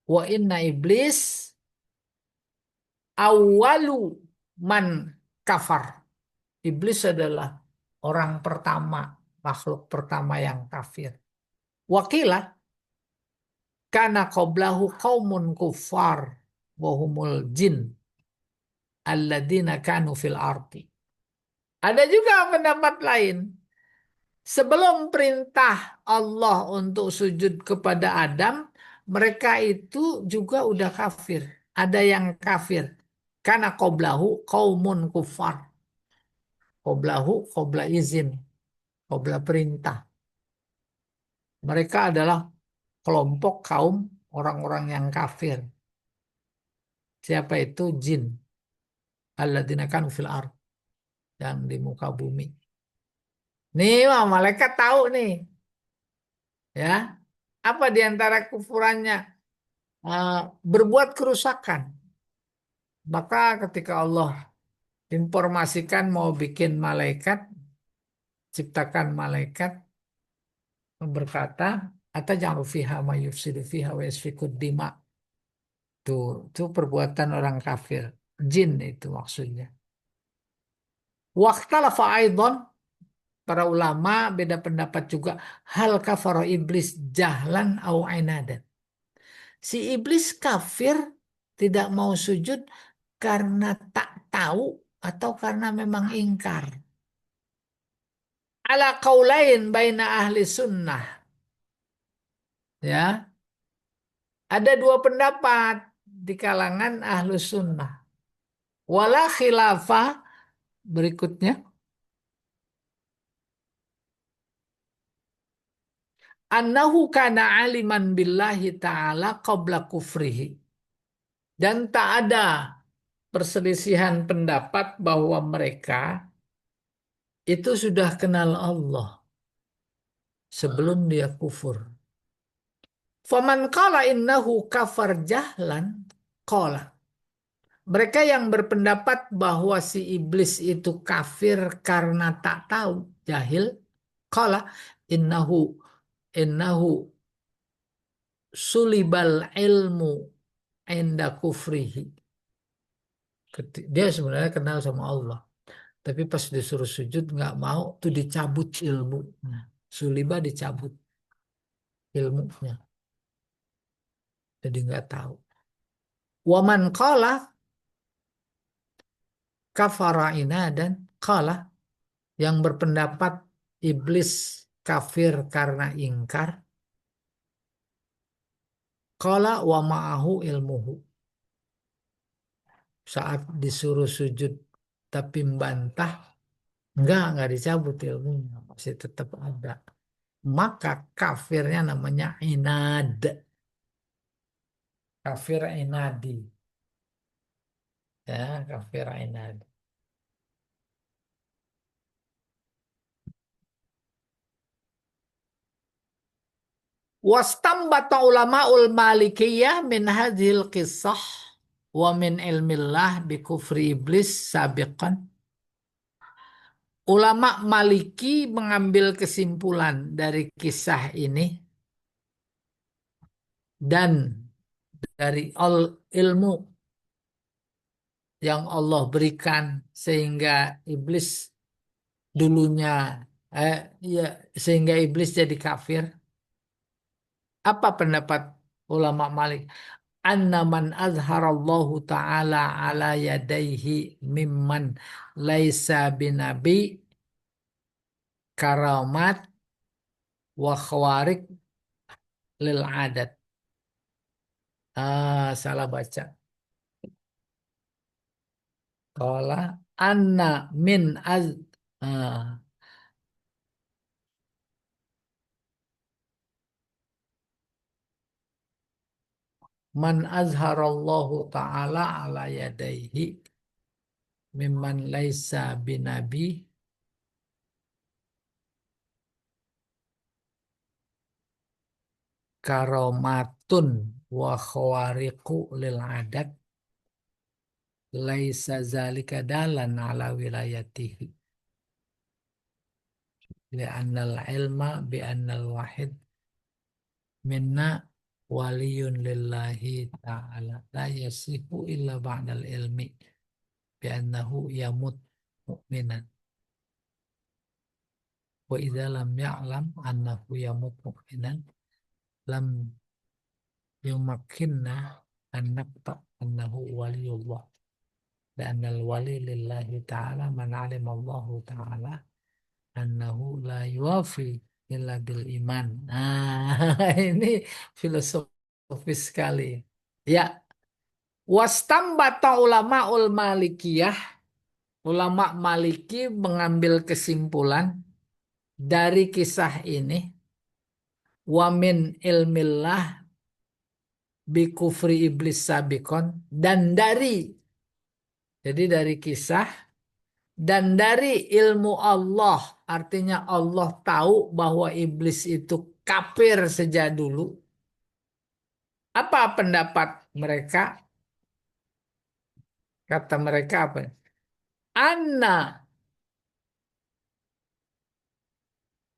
Wa inna iblis awalu man kafar. Iblis adalah orang pertama, makhluk pertama yang kafir. Wakilah karena qoblahu qaumun kufar wahumul jin alladzina kanu fil arti. Ada juga pendapat lain. Sebelum perintah Allah untuk sujud kepada Adam, mereka itu juga udah kafir. Ada yang kafir. Karena qoblahu qaumun kufar. Qoblahu qobla izin, qobla perintah. Mereka adalah kelompok kaum orang-orang yang kafir. Siapa itu? Jin. Alladzina kanu fil ard, yang di muka bumi. Nih, malaikat tahu nih, ya. Apa di antara kufurannya? Eh, Berbuat kerusakan. Maka ketika Allah informasikan mau bikin malaikat, ciptakan malaikat, berkata, atajalu fiha ma yufsidu fiha wa yasfikud dima. Itu perbuatan orang kafir. Jin itu maksudnya. Waqtalafa aidan, para ulama beda pendapat juga. Hal kafara iblis jahlan au ainadan. Si iblis kafir tidak mau sujud karena tak tahu atau karena memang ingkar. Ala qaulain baina ahli sunnah. Ya, ada dua pendapat di kalangan ahlu sunnah. Wala khilafah berikutnya. Annahu kana aliman billahi ta'ala qabla kufrihi. Dan tak ada perselisihan pendapat bahwa mereka itu sudah kenal Allah sebelum dia kufur. Faman qala innahu kafar jahlan qala. Mereka yang berpendapat bahwa si iblis itu kafir karena tak tahu, jahil, qala innahu innahu sulibal ilmu inda kufrihi. Dia sebenarnya kenal sama Allah. Tapi pas disuruh sujud nggak mau, tuh dicabut ilmunya. Suliba dicabut ilmunya. Jadi nggak tahu. Waman qala kafara dan qala, yang berpendapat iblis kafir karena ingkar. Qala wa ma'ahu ilmuhu. Saat disuruh sujud tapi membantah, enggak dicabut ilmunya, masih tetap ada. Maka kafirnya namanya inad. Kafir inadi. Ya, kafir inadi. Wastambata ulama'ul malikiyah min hadhil qissah wa min ilmillah bi kufri iblis sabiqan. Ulama Maliki mengambil kesimpulan dari kisah ini dan dari ilmu yang Allah berikan sehingga iblis dulunya ya sehingga iblis jadi kafir. Apa pendapat ulama Malik? Anna man azharallahu ta'ala ala yadaihi mimman laisa binabi karamat wa khawarik lil adat. Salah baca. Qala anna min az ah, man azharallahu ta'ala ala yadaihi mimman laisa binabi karomatun wa khawariqu lil adat laisa zalika dalan ala wilayatihi li'annal ilma bi'annal wahid minna waliyun lillahi ta'ala la yasihu illa ba'dal ilmi bi'annahu yamut mu'minan wa idza lam ya'lam annahu yamut mu'minan lam yumakkinna an naqta annahu waliyullah dan al wali lillahi ta'ala man alim Allah ta'ala annahu la yuwafi illa bil iman. Ini filosofis sekali. Ya, wastambata ulama ul malikiyah, ulama maliki mengambil kesimpulan dari kisah ini, wamin ilmillah bi kufri iblis sabikon, dan dari kisah dan dari ilmu Allah, artinya Allah tahu bahwa iblis itu kafir sejak dulu. Apa pendapat mereka? Kata mereka apa? Anna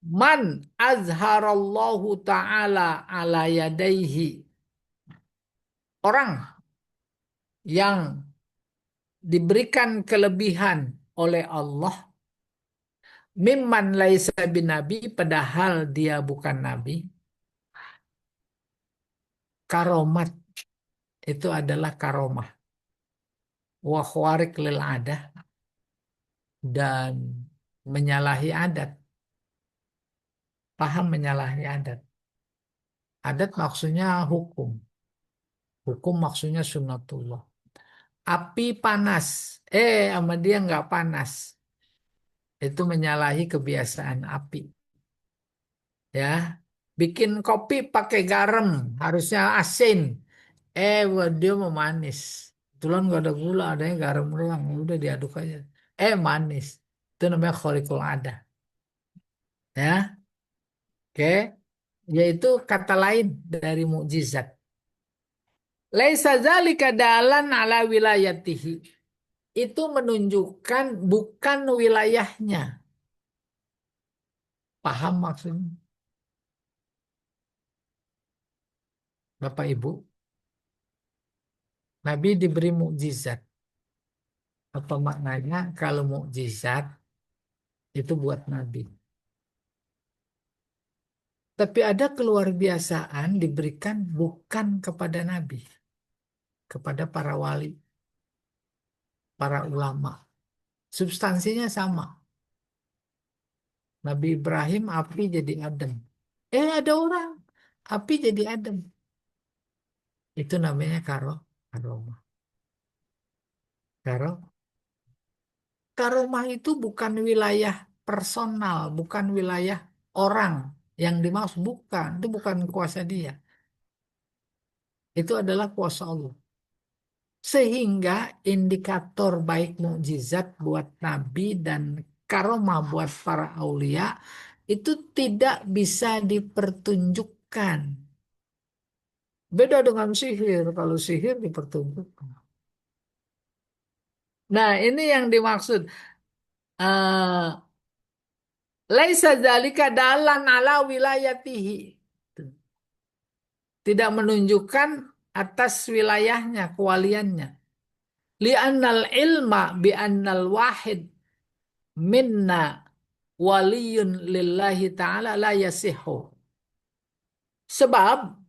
man azharallahu ta'ala ala yadaihi. Orang yang diberikan kelebihan oleh Allah mimman laisa binabi padahal dia bukan nabi. Karomat itu adalah karomah. Wa khawarik lil adah dan menyalahi adat. Paham menyalahi adat. Adat maksudnya hukum. Hukum maksudnya sunnatullah. Api panas. Sama dia nggak panas. Itu menyalahi kebiasaan api. Ya, bikin kopi pakai garam, harusnya asin. Wah, dia mau manis. Kebetulan nggak ada gula, adanya garam doang. Ya udah diaduk aja. Manis. Itu namanya kholikul ada. Ya, oke. Yaitu kata lain dari mukjizat. Laisa zalika dalan ala wilayatihi. Itu menunjukkan bukan wilayahnya. Paham maksudnya? Bapak Ibu, Nabi diberi mukjizat. Apa maknanya kalau mukjizat itu buat Nabi? Tapi ada keluar biasaan diberikan bukan kepada Nabi, kepada para wali, para ulama. Substansinya sama. Nabi Ibrahim api jadi adem. Ada orang api jadi adem. Itu namanya karomah. Karo Karomah itu bukan wilayah personal, bukan wilayah orang yang dimaksud, bukan. Itu bukan kuasa dia. Itu adalah kuasa Allah. Sehingga indikator baik mukjizat buat Nabi dan karomah buat para aulia itu tidak bisa dipertunjukkan. Beda dengan sihir. Kalau sihir dipertunjukkan. Nah, ini yang dimaksud. eh Laisa zalika dalan ala wilayatihi. Tidak menunjukkan atas wilayahnya, kewaliannya. Li'annal ilma bi'annal wahid minna waliyun lillahi ta'ala la yasihu. Sebab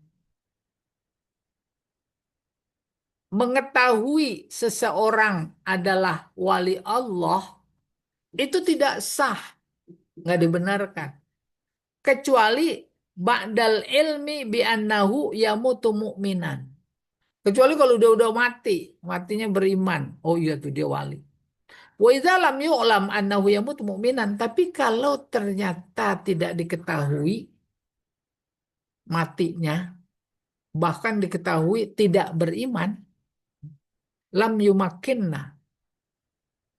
mengetahui seseorang adalah wali Allah itu tidak sah, nggak dibenarkan. Kecuali ba'dal ilmi bi annahu yamutu mu'minan. Kecuali kalau udah mati, matinya beriman. Oh iya tuh dia wali. Wa idza lam yu'lam annahu yamutu mu'minan, tapi kalau ternyata tidak diketahui matinya, bahkan diketahui tidak beriman, lam yumakinna,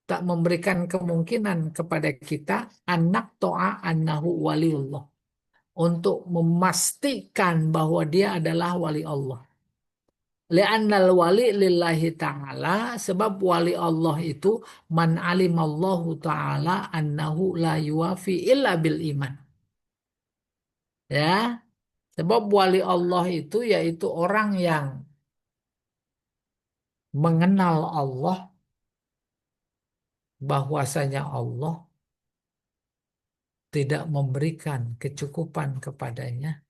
tak memberikan kemungkinan kepada kita anak to'a annahu waliullah, untuk memastikan bahwa dia adalah wali Allah. Li'annal wali lillahi ta'ala, sebab wali Allah itu man alimallahu ta'ala annahu la yuwafi illa bil iman. Ya, sebab wali Allah itu yaitu orang yang mengenal Allah, bahwasanya Allah tidak memberikan kecukupan kepadanya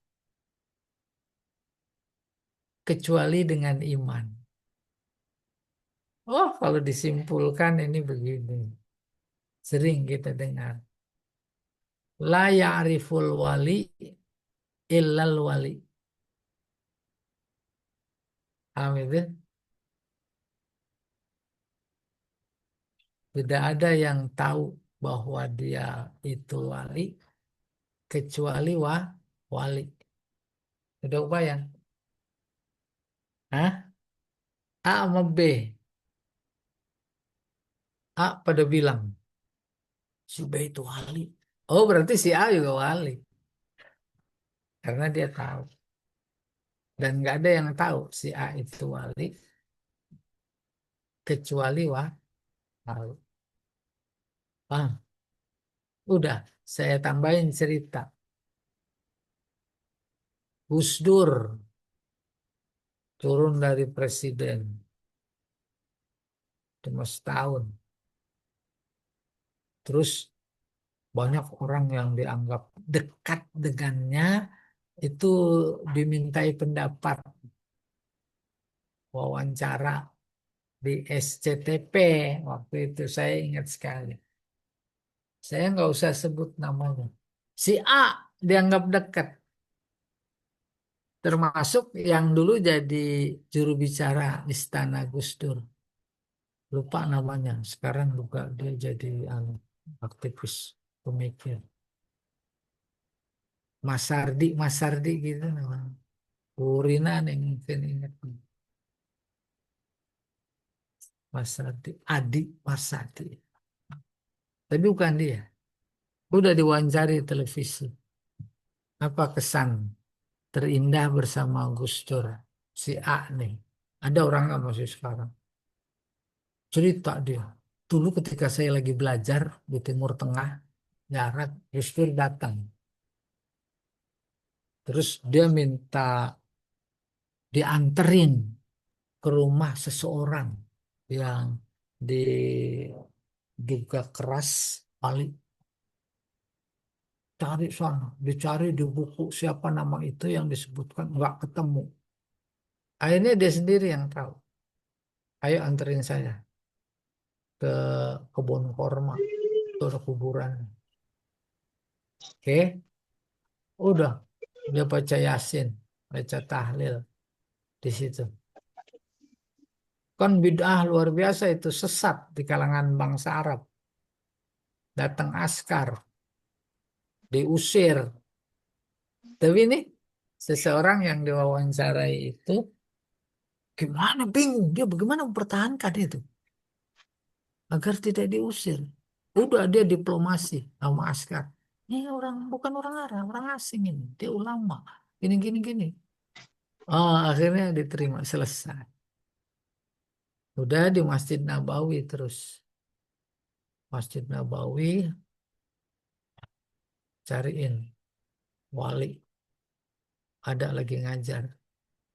kecuali dengan iman. Oh, kalau disimpulkan ini begini. Sering kita dengar. La ya'riful wali illal wali. Paham itu? Tidak ada yang tahu bahwa dia itu wali kecuali wali. Udah bayang? Hah? A sama B. A pada bilang si B itu wali. Oh, berarti si A juga wali. Karena dia tahu. Dan nggak ada yang tahu si A itu wali kecuali wali. Paham? Udah, saya tambahin cerita. Gus Dur turun dari presiden cuma setahun. Terus banyak orang yang dianggap dekat dengannya itu dimintai pendapat, wawancara di SCTP waktu itu, saya ingat sekali. Saya nggak usah sebut namanya. Si A dianggap dekat, termasuk yang dulu jadi juru bicara Istana Gus Dur. Lupa namanya. Sekarang juga dia jadi aktivis pemikir. Mas Sardi gitu namanya. Urina nih mungkin ingat. Mas Sardi, Adi Mas Sardi. Tapi bukan dia. Udah diwawancari televisi. Apa kesan terindah bersama Gus Dur? Si A nih. Ada orang nggak masih sekarang? Cerita dia. Dulu ketika saya lagi belajar di Timur Tengah, Jarak, Gus Dur datang. Terus dia minta dianterin ke rumah seseorang yang diduga keras, paling cari sana, dicari di buku siapa nama itu yang disebutkan nggak ketemu. Akhirnya dia sendiri yang tahu. Ayo anterin saya ke kebun korma, ke kuburan. Oke, udah dia baca Yasin, baca tahlil di situ. Kan bid'ah luar biasa itu, sesat di kalangan bangsa Arab. Datang askar, diusir. Tapi ini seseorang yang diwawancarai itu gimana, bingung dia bagaimana mempertahankan itu agar tidak diusir. Udah dia diplomasi sama askar. Ini orang bukan orang Arab, orang asing ini. Dia ulama. Gini gini gini. Oh, akhirnya diterima, selesai. Udah di Masjid Nabawi terus. Masjid Nabawi cariin wali. Ada lagi ngajar.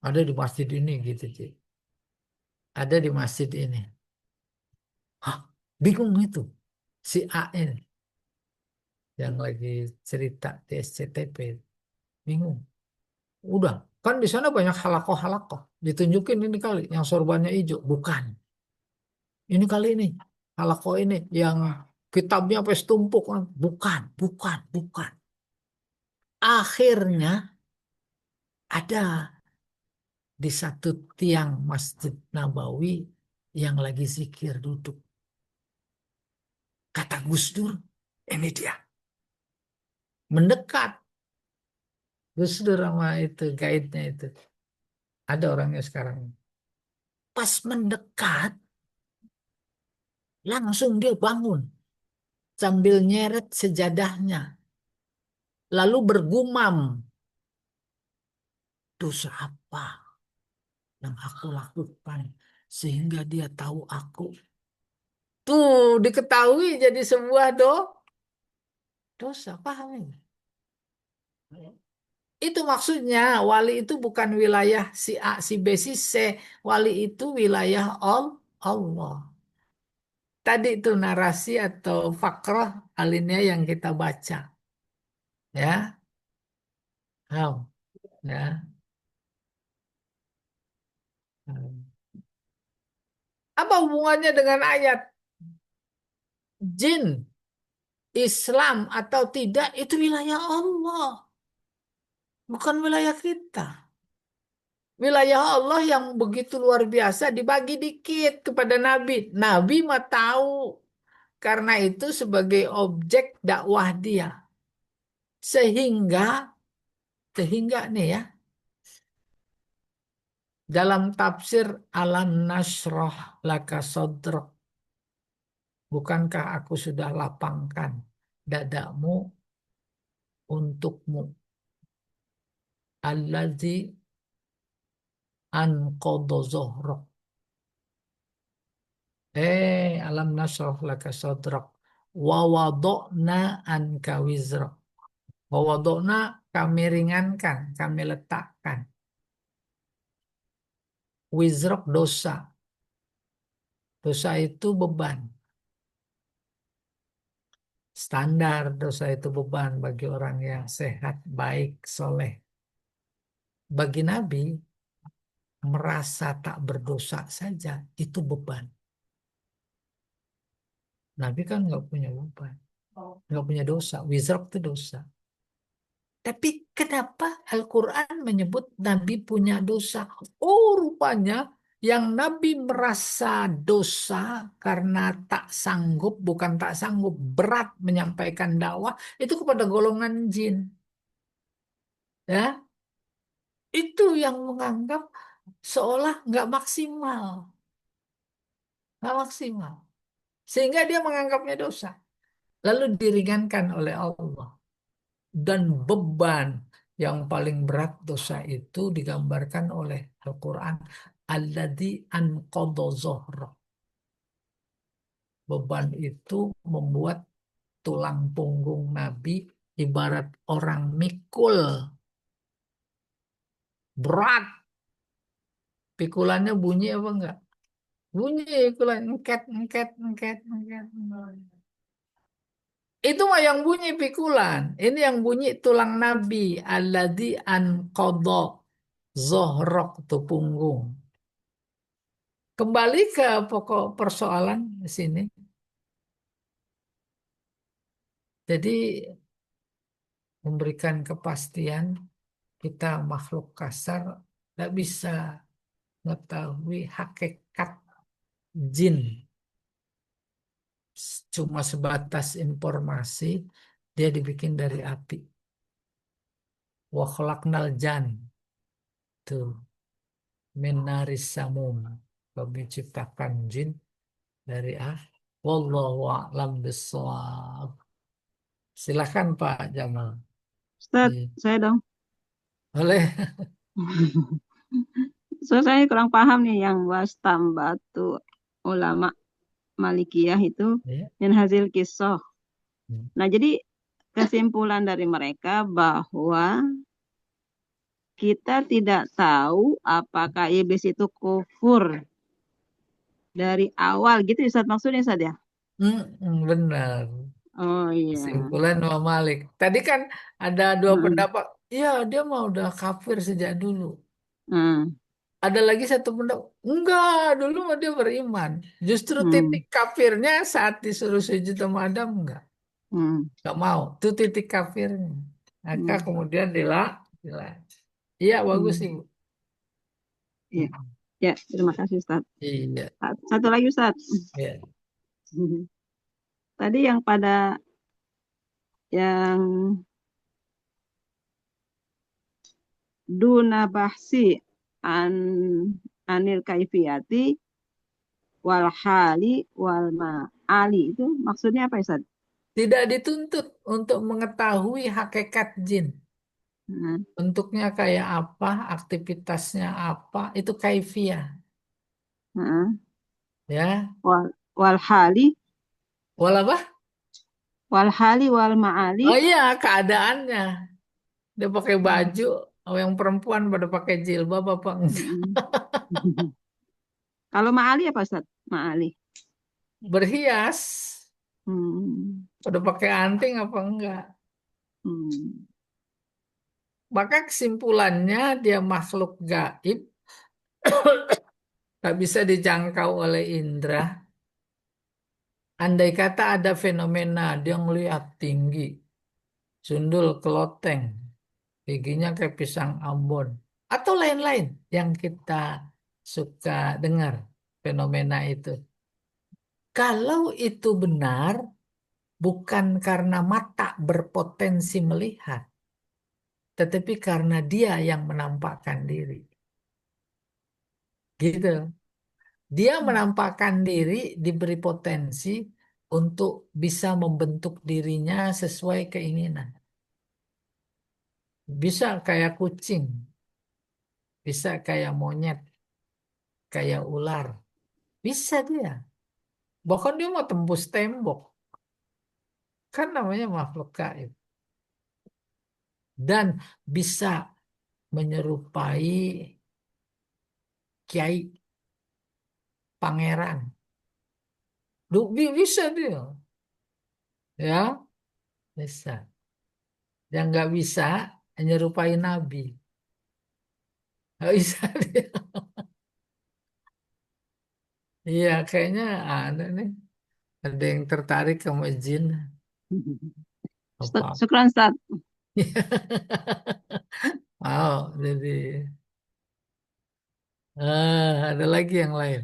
Ada di masjid ini gitu, Ci. Ada di masjid ini. Hah, bingung itu. Si A ini yang lagi cerita di SCTP. Bingung. Udah. Kan di sana banyak halakoh-halakoh. Ditunjukin ini kali yang sorbannya hijau. Bukan. Ini kali ini. Halakoh ini yang kitabnya sampai setumpuk. Bukan, bukan, bukan. Akhirnya ada di satu tiang Masjid Nabawi yang lagi zikir duduk. Kata Gus Dur, ini dia. Mendekat. Gus Dur sama itu, guide-nya itu. Ada orangnya sekarang. Pas mendekat, langsung dia bangun. Sambil nyeret sejadahnya. Lalu bergumam. Dosa apa yang aku lakukan? Sehingga dia tahu aku. Tuh, diketahui jadi sebuah dosa. Paham ini? Itu maksudnya wali itu bukan wilayah si A, si B, si C. Wali itu wilayah Allah. Tadi itu narasi atau fakrah alinea yang kita baca. Ya, paham? Ya. Apa hubungannya dengan ayat jin, Islam atau tidak itu wilayah Allah, bukan wilayah kita. Wilayah Allah yang begitu luar biasa dibagi dikit kepada Nabi. Nabi mah tahu. Karena itu sebagai objek dakwah dia. Sehingga, sehingga nih ya, dalam tafsir Alam Nasroh Laka Sodrok, bukankah aku sudah lapangkan dadamu untukmu. Allazi anqadha zohrok. Alam nasroh laka sodrok. Wa wadokna anka wizrok. Wa wadokna kami ringankan, kami letakkan. Wizrok dosa. Dosa itu beban. Standar dosa itu beban bagi orang yang sehat, baik, soleh. Bagi Nabi, merasa tak berdosa saja, itu beban. Nabi kan nggak punya beban. Nggak punya dosa. Wizrok itu dosa. Tapi kenapa Al-Quran menyebut Nabi punya dosa? Oh, rupanya yang Nabi merasa dosa karena tak sanggup, bukan tak sanggup, berat menyampaikan dakwah, itu kepada golongan jin. Ya, itu yang menganggap seolah nggak maksimal. Nggak maksimal. Sehingga dia menganggapnya dosa. Lalu diringankan oleh Allah. Dan beban yang paling berat dosa itu digambarkan oleh Al-Quran. Alladzi anqadha zohro. Beban itu membuat tulang punggung Nabi ibarat orang mikul. Berat. Pikulannya bunyi apa enggak? Bunyi pikulan. Engket, engket, engket, engket. Itu mah yang bunyi pikulan. Ini yang bunyi tulang Nabi. Alladzi anqadha zohrok itu punggung. Kembali ke pokok persoalan di sini. Jadi memberikan kepastian kita makhluk kasar tidak bisa mengetahui hakikat jin. Cuma sebatas informasi dia dibikin dari api. Wa khalaqnal jan tuh minaris samum. Kami ciptakan jin dari wallahu a'lam bissawab. Silakan Pak Jamal. Ustaz, Iya. saya dong. Boleh. So, saya kurang paham nih yang wastambatu ulama Malikiyah itu Ya. dan hasil kisah. Hmm. Nah, jadi kesimpulan dari mereka bahwa kita tidak tahu apakah iblis itu kufur dari awal gitu Ustaz maksudnya Ustaz ya? Benar. Oh iya. Kesimpulan Imam Malik. Tadi kan ada dua Heeh. pendapat. Iya, dia mah udah kafir sejak dulu. Hmm. Ada lagi satu pendapat. Enggak, dulu mah dia beriman. Justru Hmm. titik kafirnya saat disuruh sujud sama Adam enggak. Hmm. Enggak mau. Itu titik kafirnya. Maka Hmm. kemudian dila. Iya, bagus Hmm. Ibu. Iya. Ya, terima kasih Ustaz. Iya, Satu lagi Ustaz. iya. Tadi yang pada yang duna bahsi an anil kaifiyati wal hali wal ma'ali itu maksudnya apa Ustaz? Tidak dituntut untuk mengetahui hakikat jin. Heeh. Bentuknya kayak apa, aktivitasnya apa, itu kaifiah. Heeh. Ya, Wal hali wal apa? wal ma'ali. Oh iya, keadaannya. Dia pakai Hmm. baju, oh yang perempuan pada pakai jilbab apa enggak? Mm-mm. Kalau ma'ali apa Ustaz? Ma'ali. Berhias, Hmm. pada pakai anting apa enggak? Hmm. Maka kesimpulannya dia makhluk gaib, tak bisa dijangkau oleh indera. Andai kata ada fenomena dia ngelihat tinggi, sundul keloteng, giginya kayak pisang Ambon, atau lain-lain yang kita suka dengar fenomena itu. Kalau itu benar, bukan karena mata berpotensi melihat, tetapi karena dia yang menampakkan diri. Gitu. Dia menampakkan diri diberi potensi untuk bisa membentuk dirinya sesuai keinginan. Bisa kayak kucing, bisa kayak monyet, kayak ular. Bisa dia. Bahkan dia mau tembus tembok. Kan namanya makhluk gaib. Dan bisa menyerupai kiai, pangeran. Bisa dia. Ya, bisa. Yang nggak bisa menyerupai nabi. Nggak bisa dia. Iya, kayaknya ada nih. Ada yang tertarik sama jin. Apa? Syukran Ustaz. Wow, jadi ada lagi yang lain.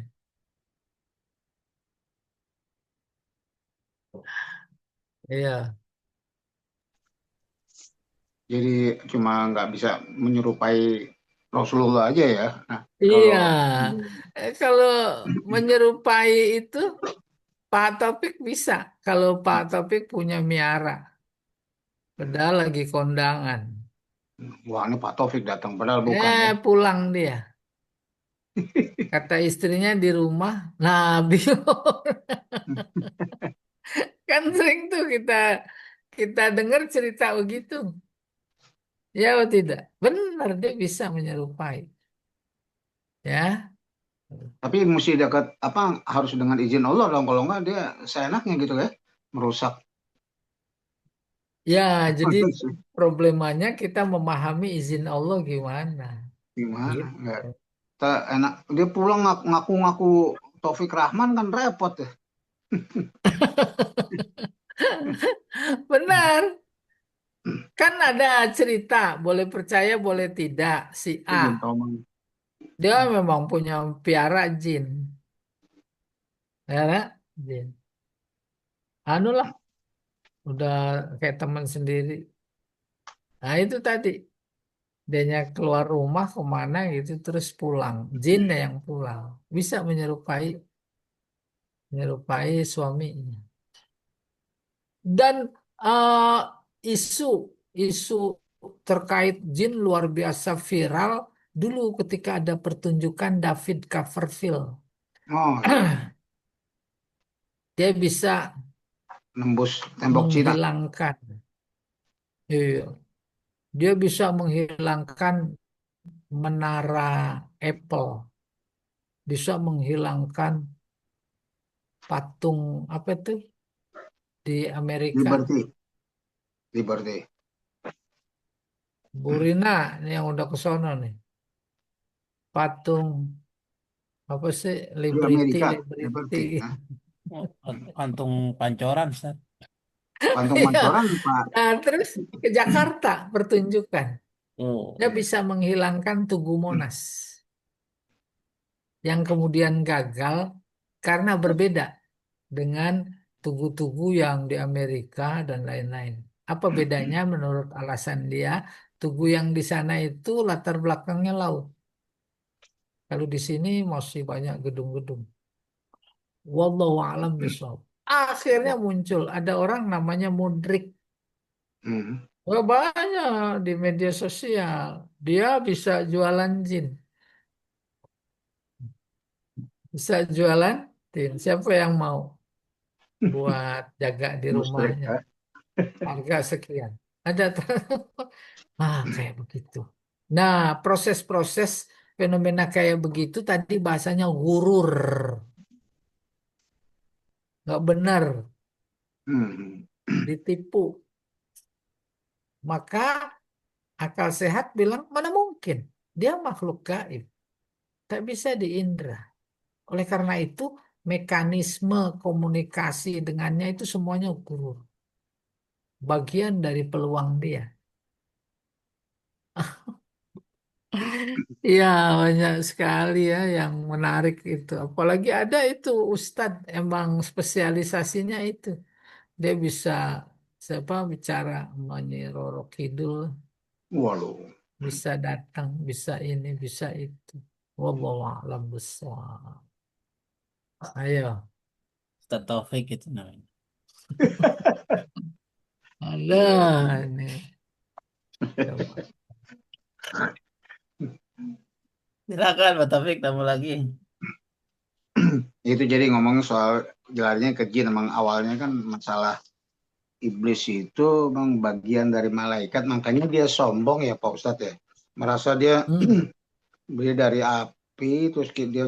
Iya, Jadi cuma nggak bisa menyerupai Rasulullah aja ya. Nah, kalau iya. Kalau menyerupai itu Pak Topik bisa. Kalau Pak Topik punya miara, padahal lagi kondangan. wah ini Pak Taufik datang padahal bukan ya. Pulang dia. Kata istrinya di rumah. Nah, bingung. Kan sering tuh kita kita dengar cerita begitu. Ya atau tidak? Benar dia bisa menyerupai. Ya. Tapi mesti dekat apa harus dengan izin Allah dong. Kalau nggak dia seenaknya gitu ya merusak. Ya, jadi problemanya kita memahami izin Allah gimana. Gimana? Gitu. Nggak enak. Dia pulang ngaku-ngaku Taufik Rahman kan repot ya. Benar. Kan ada cerita, boleh percaya boleh tidak, si A. Izin Tomang. Dia memang punya piara jin. Ya, jin. Anu lah, udah kayak teman sendiri. Nah itu tadi, dianya keluar rumah kemana gitu, terus pulang. Jinnya yang pulang. Bisa menyerupai suaminya. Dan eh, isu isu terkait jin luar biasa viral dulu ketika ada pertunjukan David Copperfield. Oh iya, Dia bisa nembus tembok Cina. menghilangkan, iya, dia bisa menghilangkan menara Apple, bisa menghilangkan patung apa itu di Amerika. Liberty, Liberty. Bu Rina ini yang udah ke sono nih. Patung apa sih? Di Liberty, Amerika, Liberty. Liberty. Nah, Oh, kantung pancoran, Ustaz. Pantung Iya. Pancoran Pak. Nah, terus ke Jakarta pertunjukan. Oh, Dia bisa menghilangkan Tugu Monas yang kemudian gagal karena berbeda dengan tugu-tugu yang di Amerika dan lain-lain. Apa bedanya menurut alasan dia? Tugu yang di sana itu latar belakangnya laut. Kalau di sini masih banyak gedung-gedung. Wallahu a'lam bishawab. Akhirnya muncul ada orang namanya Mudrik. Hmm. Wah, banyak di media sosial. Dia bisa jualan jin, bisa jualan jin. Siapa yang mau buat jaga di Mustrik, rumahnya? ya. Harga sekian. Ada kayak begitu. Nah, proses-proses fenomena kayak begitu tadi bahasanya gurur, nggak benar, Hmm. ditipu. Maka akal sehat bilang mana mungkin dia makhluk gaib, tak bisa diindra. Oleh karena itu, mekanisme komunikasi dengannya itu semuanya gurur, bagian dari peluang dia. Iya, banyak sekali ya yang menarik itu. Apalagi ada itu Ustadz emang spesialisasinya itu. Dia bisa siapa bicara Nyi Roro Kidul, Waduh. bisa datang, bisa ini, bisa itu. Wallahu a'lam bishawab. Ayo, Ustaz Taufik itu namanya. ada ini. Coba. Silakan Pak Taufik, tamu lagi. Itu jadi ngomong soal gelarnya ke jin, emang awalnya kan masalah iblis itu memang bagian dari malaikat, makanya dia sombong ya Pak Ustadz ya. Merasa dia Hmm, dia dari api, terus dia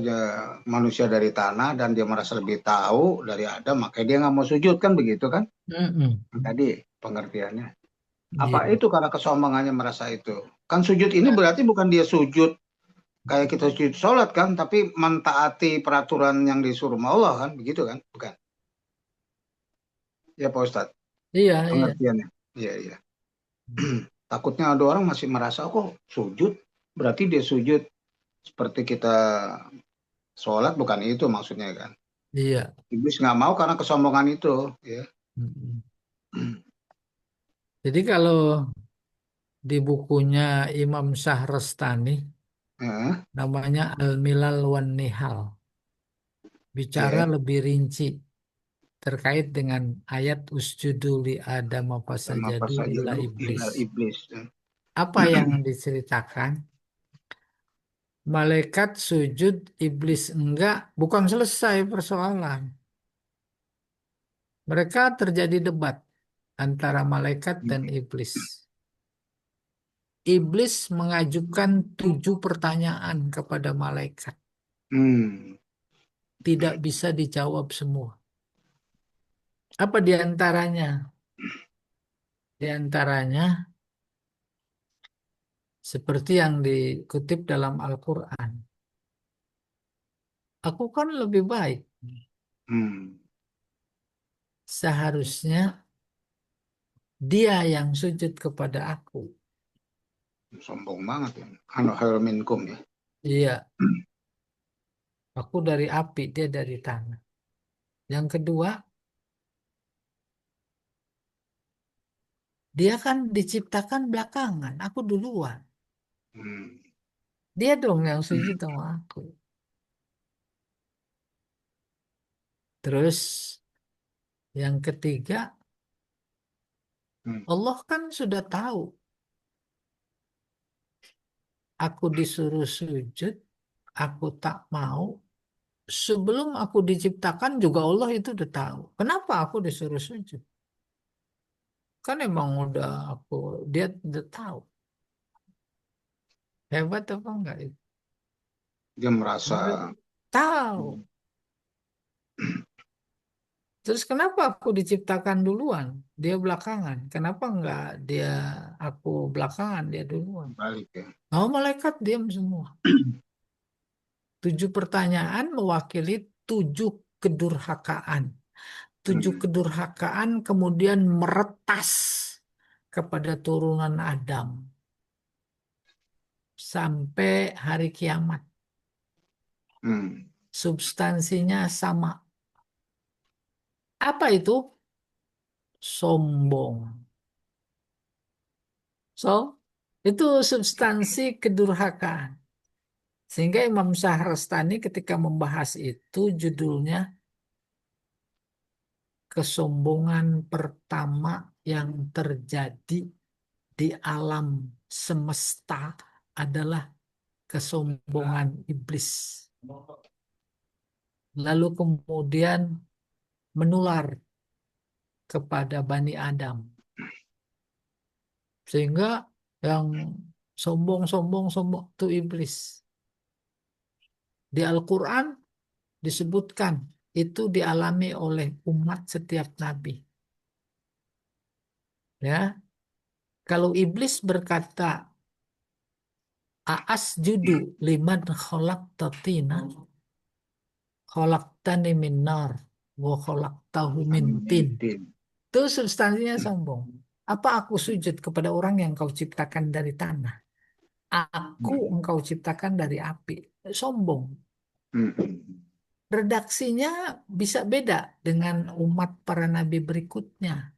manusia dari tanah, dan dia merasa lebih tahu dari Adam, makanya dia nggak mau sujud kan begitu kan? hmm, Tadi pengertiannya. Apa iya, itu karena kesombongannya merasa itu? Kan sujud ini berarti bukan dia sujud kayak kita sujud sholat kan, tapi mentaati peraturan yang disuruh sama Allah kan, begitu kan? Bukan? Ya Pak Ustadz, iya, iya. pengertiannya. Iya, iya. Takutnya ada orang masih merasa kok sujud, berarti dia sujud seperti kita sholat, bukan itu maksudnya kan. Iya. Iblis nggak mau karena kesombongan itu, ya. Hmm. Jadi kalau di bukunya Imam Syahrastani Heeh, namanya Al-Milal wan Nihal bicara ya, lebih rinci terkait dengan ayat usjudu li Adam sama apa fasajadu saja illa dulu, iblis. iblis. Apa yang diceritakan? Malaikat sujud, iblis enggak, bukan selesai persoalan. Mereka terjadi debat antara malaikat dan iblis. Iblis mengajukan 7 pertanyaan kepada malaikat. Hmm, Tidak bisa dijawab semua. Apa di antaranya? Di antaranya seperti yang dikutip dalam Al-Quran. Aku kan lebih baik. hmm. Seharusnya dia yang sujud kepada aku. Sombong banget ya. Anu khairu minkum ya. Iya, aku dari api, dia dari tanah. Yang kedua, dia kan diciptakan belakangan. Aku duluan. Hmm, Dia dong yang sujud sama aku. Terus yang ketiga, hmm, Allah kan sudah tahu. Aku disuruh sujud, aku tak mau. Sebelum aku diciptakan juga Allah itu udah tahu. Kenapa aku disuruh sujud? Kan emang udah dia udah tahu. Hebat apa enggak itu? dia merasa Udah tahu. Terus kenapa aku diciptakan duluan, dia belakangan? Kenapa enggak aku belakangan, dia duluan? Balik ya. Oh, malaikat diam semua. 7 pertanyaan mewakili 7 kedurhakaan. 7 kedurhakaan kemudian meretas kepada turunan Adam sampai hari kiamat. Substansinya sama. Apa itu? Sombong. So, itu substansi kedurhakaan. Sehingga Imam Syahrastani ketika membahas itu judulnya kesombongan pertama yang terjadi di alam semesta adalah kesombongan iblis. Lalu kemudian menular kepada Bani Adam. Sehingga yang sombong itu iblis. Di Al-Quran disebutkan itu dialami oleh umat setiap nabi. Ya, kalau iblis berkata, "Aasjudu liman khalaqta tinan, khalaqtani min nar, wa khalaqtahu min tin." Itu substansinya sombong. Apa aku sujud kepada orang yang kau ciptakan dari tanah? Aku engkau ciptakan dari api. Sombong. Redaksinya bisa beda dengan umat para nabi berikutnya.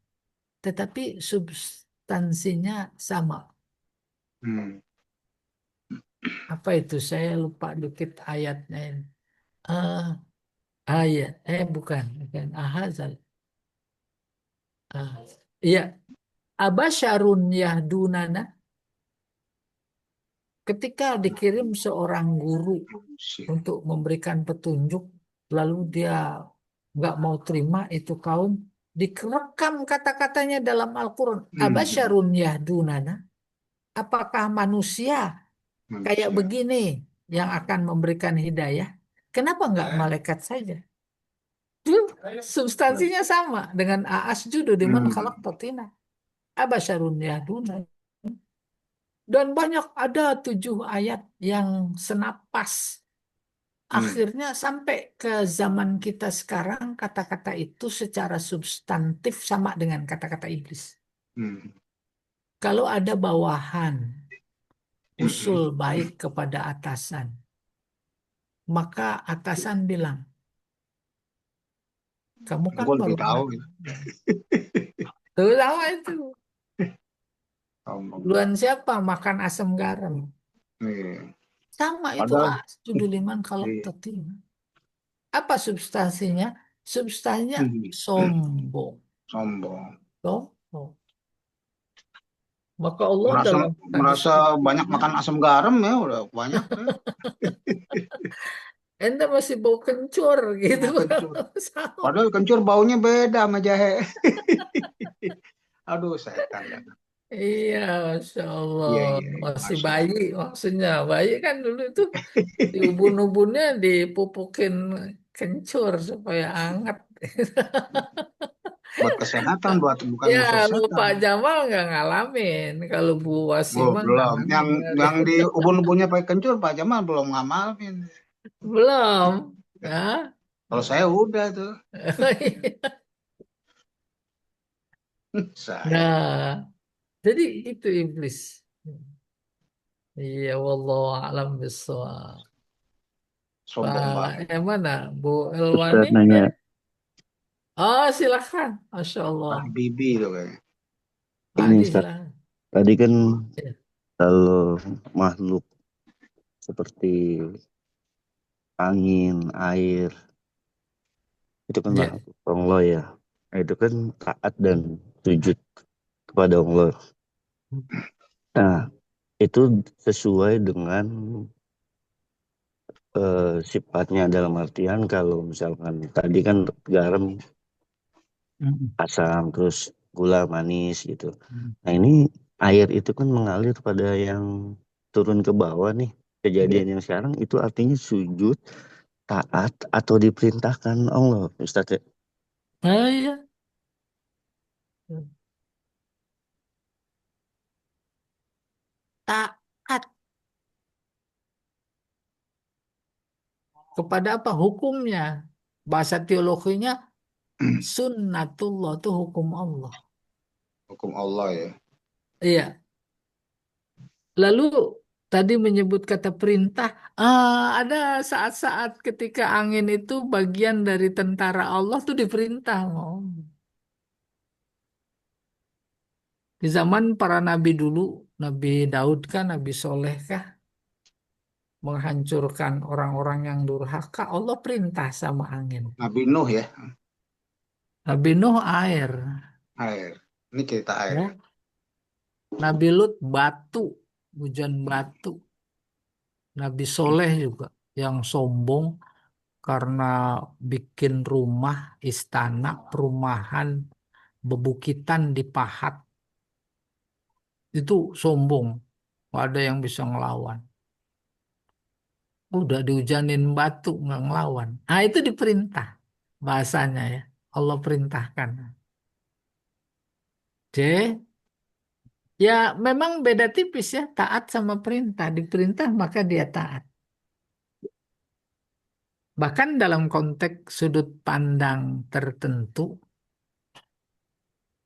Tetapi substansinya sama. Apa itu? Saya lupa dikit ayatnya ini. Ayat, bukan ahazal. Iya, abasyarun yahdunana. Ketika dikirim seorang guru untuk memberikan petunjuk, lalu dia nggak mau terima itu kaum, direkam kata-katanya dalam Al-Quran. Abasyarun yahdunana. Apakah manusia kayak begini yang akan memberikan hidayah? Kenapa nggak malaikat saja? Substansinya sama dengan asjudu liman khalaqta tina. Abasyarun yahdunana. Dan banyak ada 7 ayat yang senapas. Akhirnya sampai ke zaman kita sekarang kata-kata itu secara substantif sama dengan kata-kata iblis. Kalau ada bawahan usul baik kepada atasan, maka atasan bilang, kamu kan Gue baru lebih tahu. Tuh sama itu. Duluan siapa makan asam garam? Sama itu asjudu liman khalaqta tina. Apa substansinya? Substansinya sombong. Maka Allah dalam merasa banyak makan asam garam ya, udah banyak. Ente masih bau kencur gitu. Padahal kencur baunya beda sama jahe. Aduh, setan. Iya, Masya Allah. Iya, Masih bayi maksudnya. Bayi kan dulu itu di ubun-ubunnya dipupukin kencur supaya hangat. Buat kesehatan, bukan Ya, buat lu Pak Jamal nggak ngalamin. Kalau Bu Wasimah belum. Yang di ubun-ubunnya pakai kencur, Pak Jamal belum ngalamin. Belum. Ya. Kalau saya udah tuh. Nah, jadi itu iblis. Iya, wallahu a'lam bishawab. Sombong banget. Yang mana? Bu Elwani? nanya. Oh, silakan. Masya Allah. Bibi itu kayaknya. Ini Ustaz, tadi kan kalau makhluk seperti angin, air, itu kan makhluk Allah ya. Itu kan taat dan sujud kepada Allah. Nah, itu sesuai dengan sifatnya, dalam artian kalau misalkan tadi kan garam asam, terus gula manis gitu. Nah ini air itu kan mengalir pada yang turun ke bawah nih. Kejadian yang sekarang itu artinya sujud, taat atau diperintahkan Allah, Ustaz ya? Iya. Taat kepada apa? Hukumnya. Bahasa teologinya sunnatullah itu hukum Allah. Hukum Allah ya. Iya. Lalu tadi menyebut kata perintah. Ada saat-saat ketika angin itu bagian dari tentara Allah tuh diperintah. Oh. Di zaman para nabi dulu, Nabi Daud kan, Nabi Soleh kah, menghancurkan orang-orang yang durhaka, Allah perintah sama angin. Nabi Nuh ya, Nabi Nuh air, air. Ini cerita air ya. ya. Nabi Lut batu, hujan batu. Nabi Soleh juga yang sombong karena bikin rumah, istana, perumahan, bebukitan di Pahat. Itu sombong, nggak ada yang bisa ngelawan. Udah dihujanin batu nggak ngelawan. Nah itu diperintah bahasanya ya. Allah perintahkan. Oke. Ya memang beda tipis ya taat sama perintah. Diperintah maka dia taat. Bahkan dalam konteks sudut pandang tertentu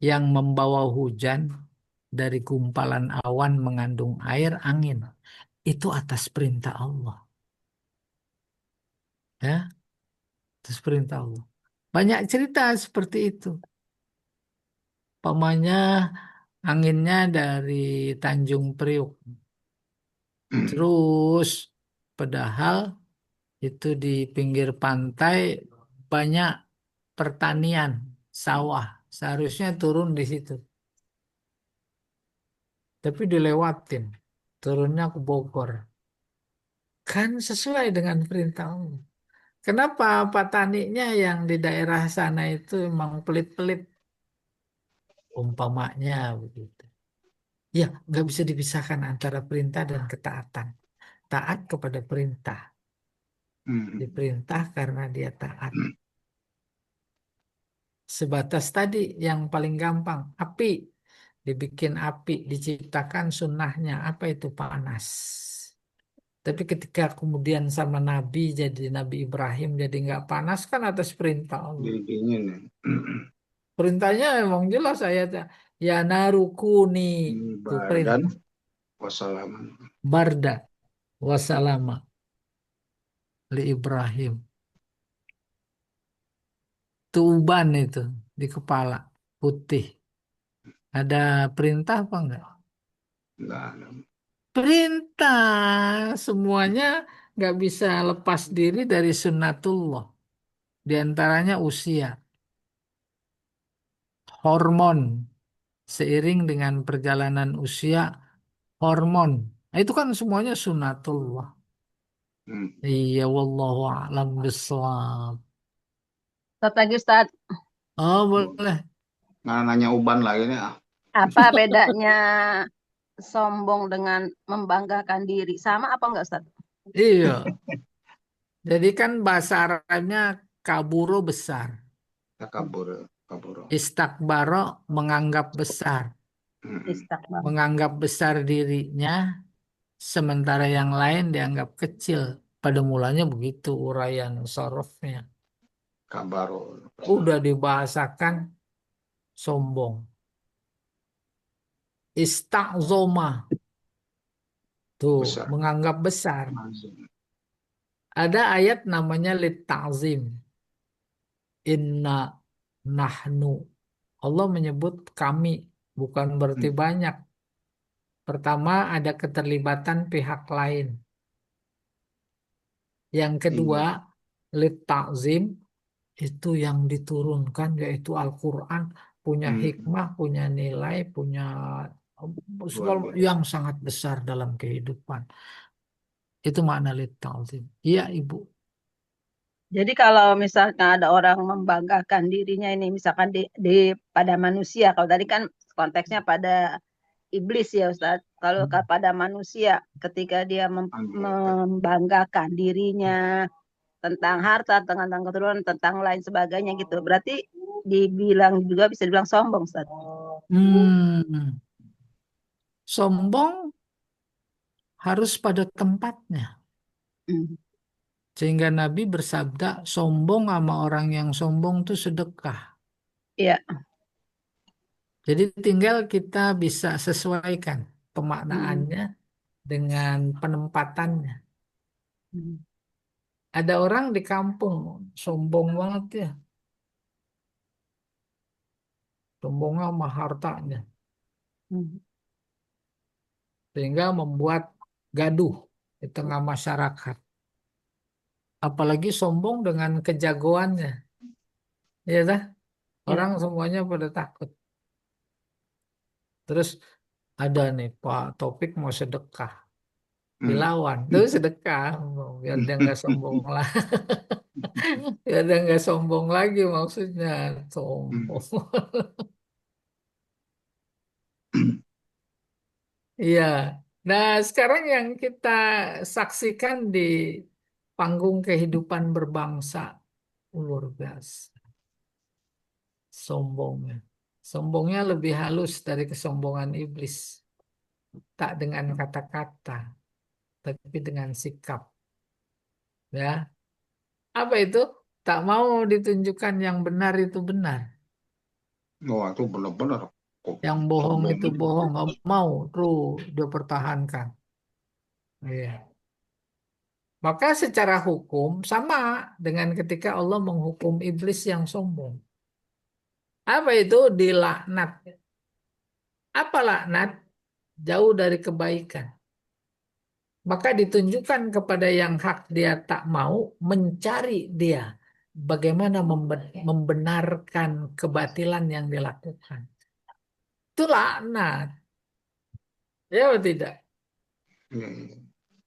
yang membawa hujan dari gumpalan awan mengandung air angin. Itu atas perintah Allah. Ya, atas perintah Allah. Banyak cerita seperti itu. Pamannya anginnya dari Tanjung Priuk. Terus padahal itu di pinggir pantai banyak pertanian, sawah. Seharusnya turun di situ. Tapi dilewatin. Turunnya ke Bogor. Kan sesuai dengan perintah Allah. Kenapa petaninya yang di daerah sana itu emang pelit-pelit umpamanya begitu. Ya, nggak bisa dipisahkan antara perintah dan ketaatan. Taat kepada perintah. Diperintah karena dia taat. Sebatas tadi yang paling gampang, api. Dibikin api, diciptakan sunnahnya. Apa itu panas? Tapi ketika kemudian sama Nabi, jadi Nabi Ibrahim jadi nggak panas kan atas perintah Allah. Jadi dingin ya. Perintahnya emang jelas ayatnya. Ya narukuni. Ini Itu badan perintah. wassalaman. Barda wasalama li Ibrahim. Tuban itu di kepala putih. Ada perintah apa enggak? Enggak ada. Perintah semuanya nggak bisa lepas diri dari sunnatullah. Di antaranya usia, hormon. Seiring dengan perjalanan usia, hormon. Nah, itu kan semuanya sunnatullah. Iya, wallahu a'lam bishawab. Ustaz lagi Ustaz, Oh, boleh. Nah, nanya uban lagi nih. apa bedanya sombong dengan membanggakan diri? Sama apa enggak Ustaz? Iya. Jadi kan bahasa Arabnya kaburo besar. Kabur, kabur. Istakbaro menganggap besar. Istakbar. Menganggap besar dirinya, sementara yang lain dianggap kecil. Pada mulanya begitu uraian sorofnya. Kabaro. Udah dibahasakan sombong. Istakzoma. Tuh, Besar. menganggap besar. Ada ayat namanya lit ta'zim. Inna nahnu. Allah menyebut kami, bukan berarti banyak. Pertama, ada keterlibatan pihak lain. Yang kedua, lit ta'zim itu yang diturunkan yaitu Al-Quran punya hikmah, punya nilai, punya yang sangat besar dalam kehidupan. Itu makna lit ta'zim. Iya, Ibu. Jadi kalau misalkan ada orang membanggakan dirinya ini misalkan di pada manusia, kalau tadi kan konteksnya pada iblis ya Ustaz. Kalau pada manusia ketika dia membanggakan dirinya tentang harta, tentang keturunan, tentang lain sebagainya gitu. Berarti dibilang juga bisa dibilang sombong, Ustaz. Hmm, sombong harus pada tempatnya. Hmm. Sehingga Nabi bersabda, sombong sama orang yang sombong itu sedekah. Iya. Jadi tinggal kita bisa sesuaikan Hmm. pemaknaannya dengan penempatannya. Hmm. Ada orang di kampung sombong banget ya, sombongnya sama hartanya, Hmm. sehingga membuat gaduh di tengah masyarakat. Apalagi sombong dengan kejagoannya, ya dah. Ya. Orang semuanya pada takut. Terus ada nih Pak Topik mau sedekah, dilawan, tuh sedekah, biar dia nggak sombong lah, biar dia nggak sombong lagi maksudnya, sombong. Iya. Nah, sekarang yang kita saksikan di panggung kehidupan berbangsa luar biasa. Sombongnya. Sombongnya lebih halus dari kesombongan iblis. Tak dengan kata-kata, tapi dengan sikap. Ya. Apa itu? Tak mau ditunjukkan yang benar itu benar. Wah, itu benar-benar kok Yang bohong sombong itu gitu. bohong. Nggak mau. Terus dia pertahankan. Iya. Maka secara hukum sama dengan ketika Allah menghukum iblis yang sombong. Apa itu? Dilaknat. Apa laknat? Jauh dari kebaikan. Maka ditunjukkan kepada yang hak dia tak mau, mencari dia. Bagaimana membenarkan kebatilan yang dilakukan. Itu laknat. Ya atau tidak? Iya, iya.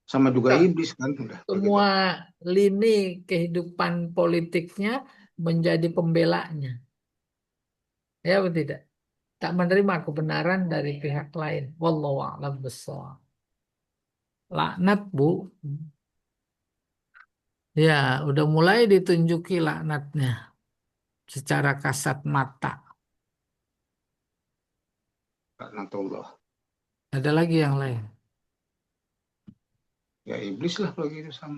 Sama juga iblis kan udah begitu. Semua lini kehidupan politiknya menjadi pembelanya. Ya atau tidak? Tak menerima kebenaran dari pihak lain. Wallahu a'lam bishawab. Laknat, Bu. Ya, udah mulai ditunjuki laknatnya secara kasat mata. Laknatullah. Ada lagi yang lain. Ya iblis lah kalau gitu sama.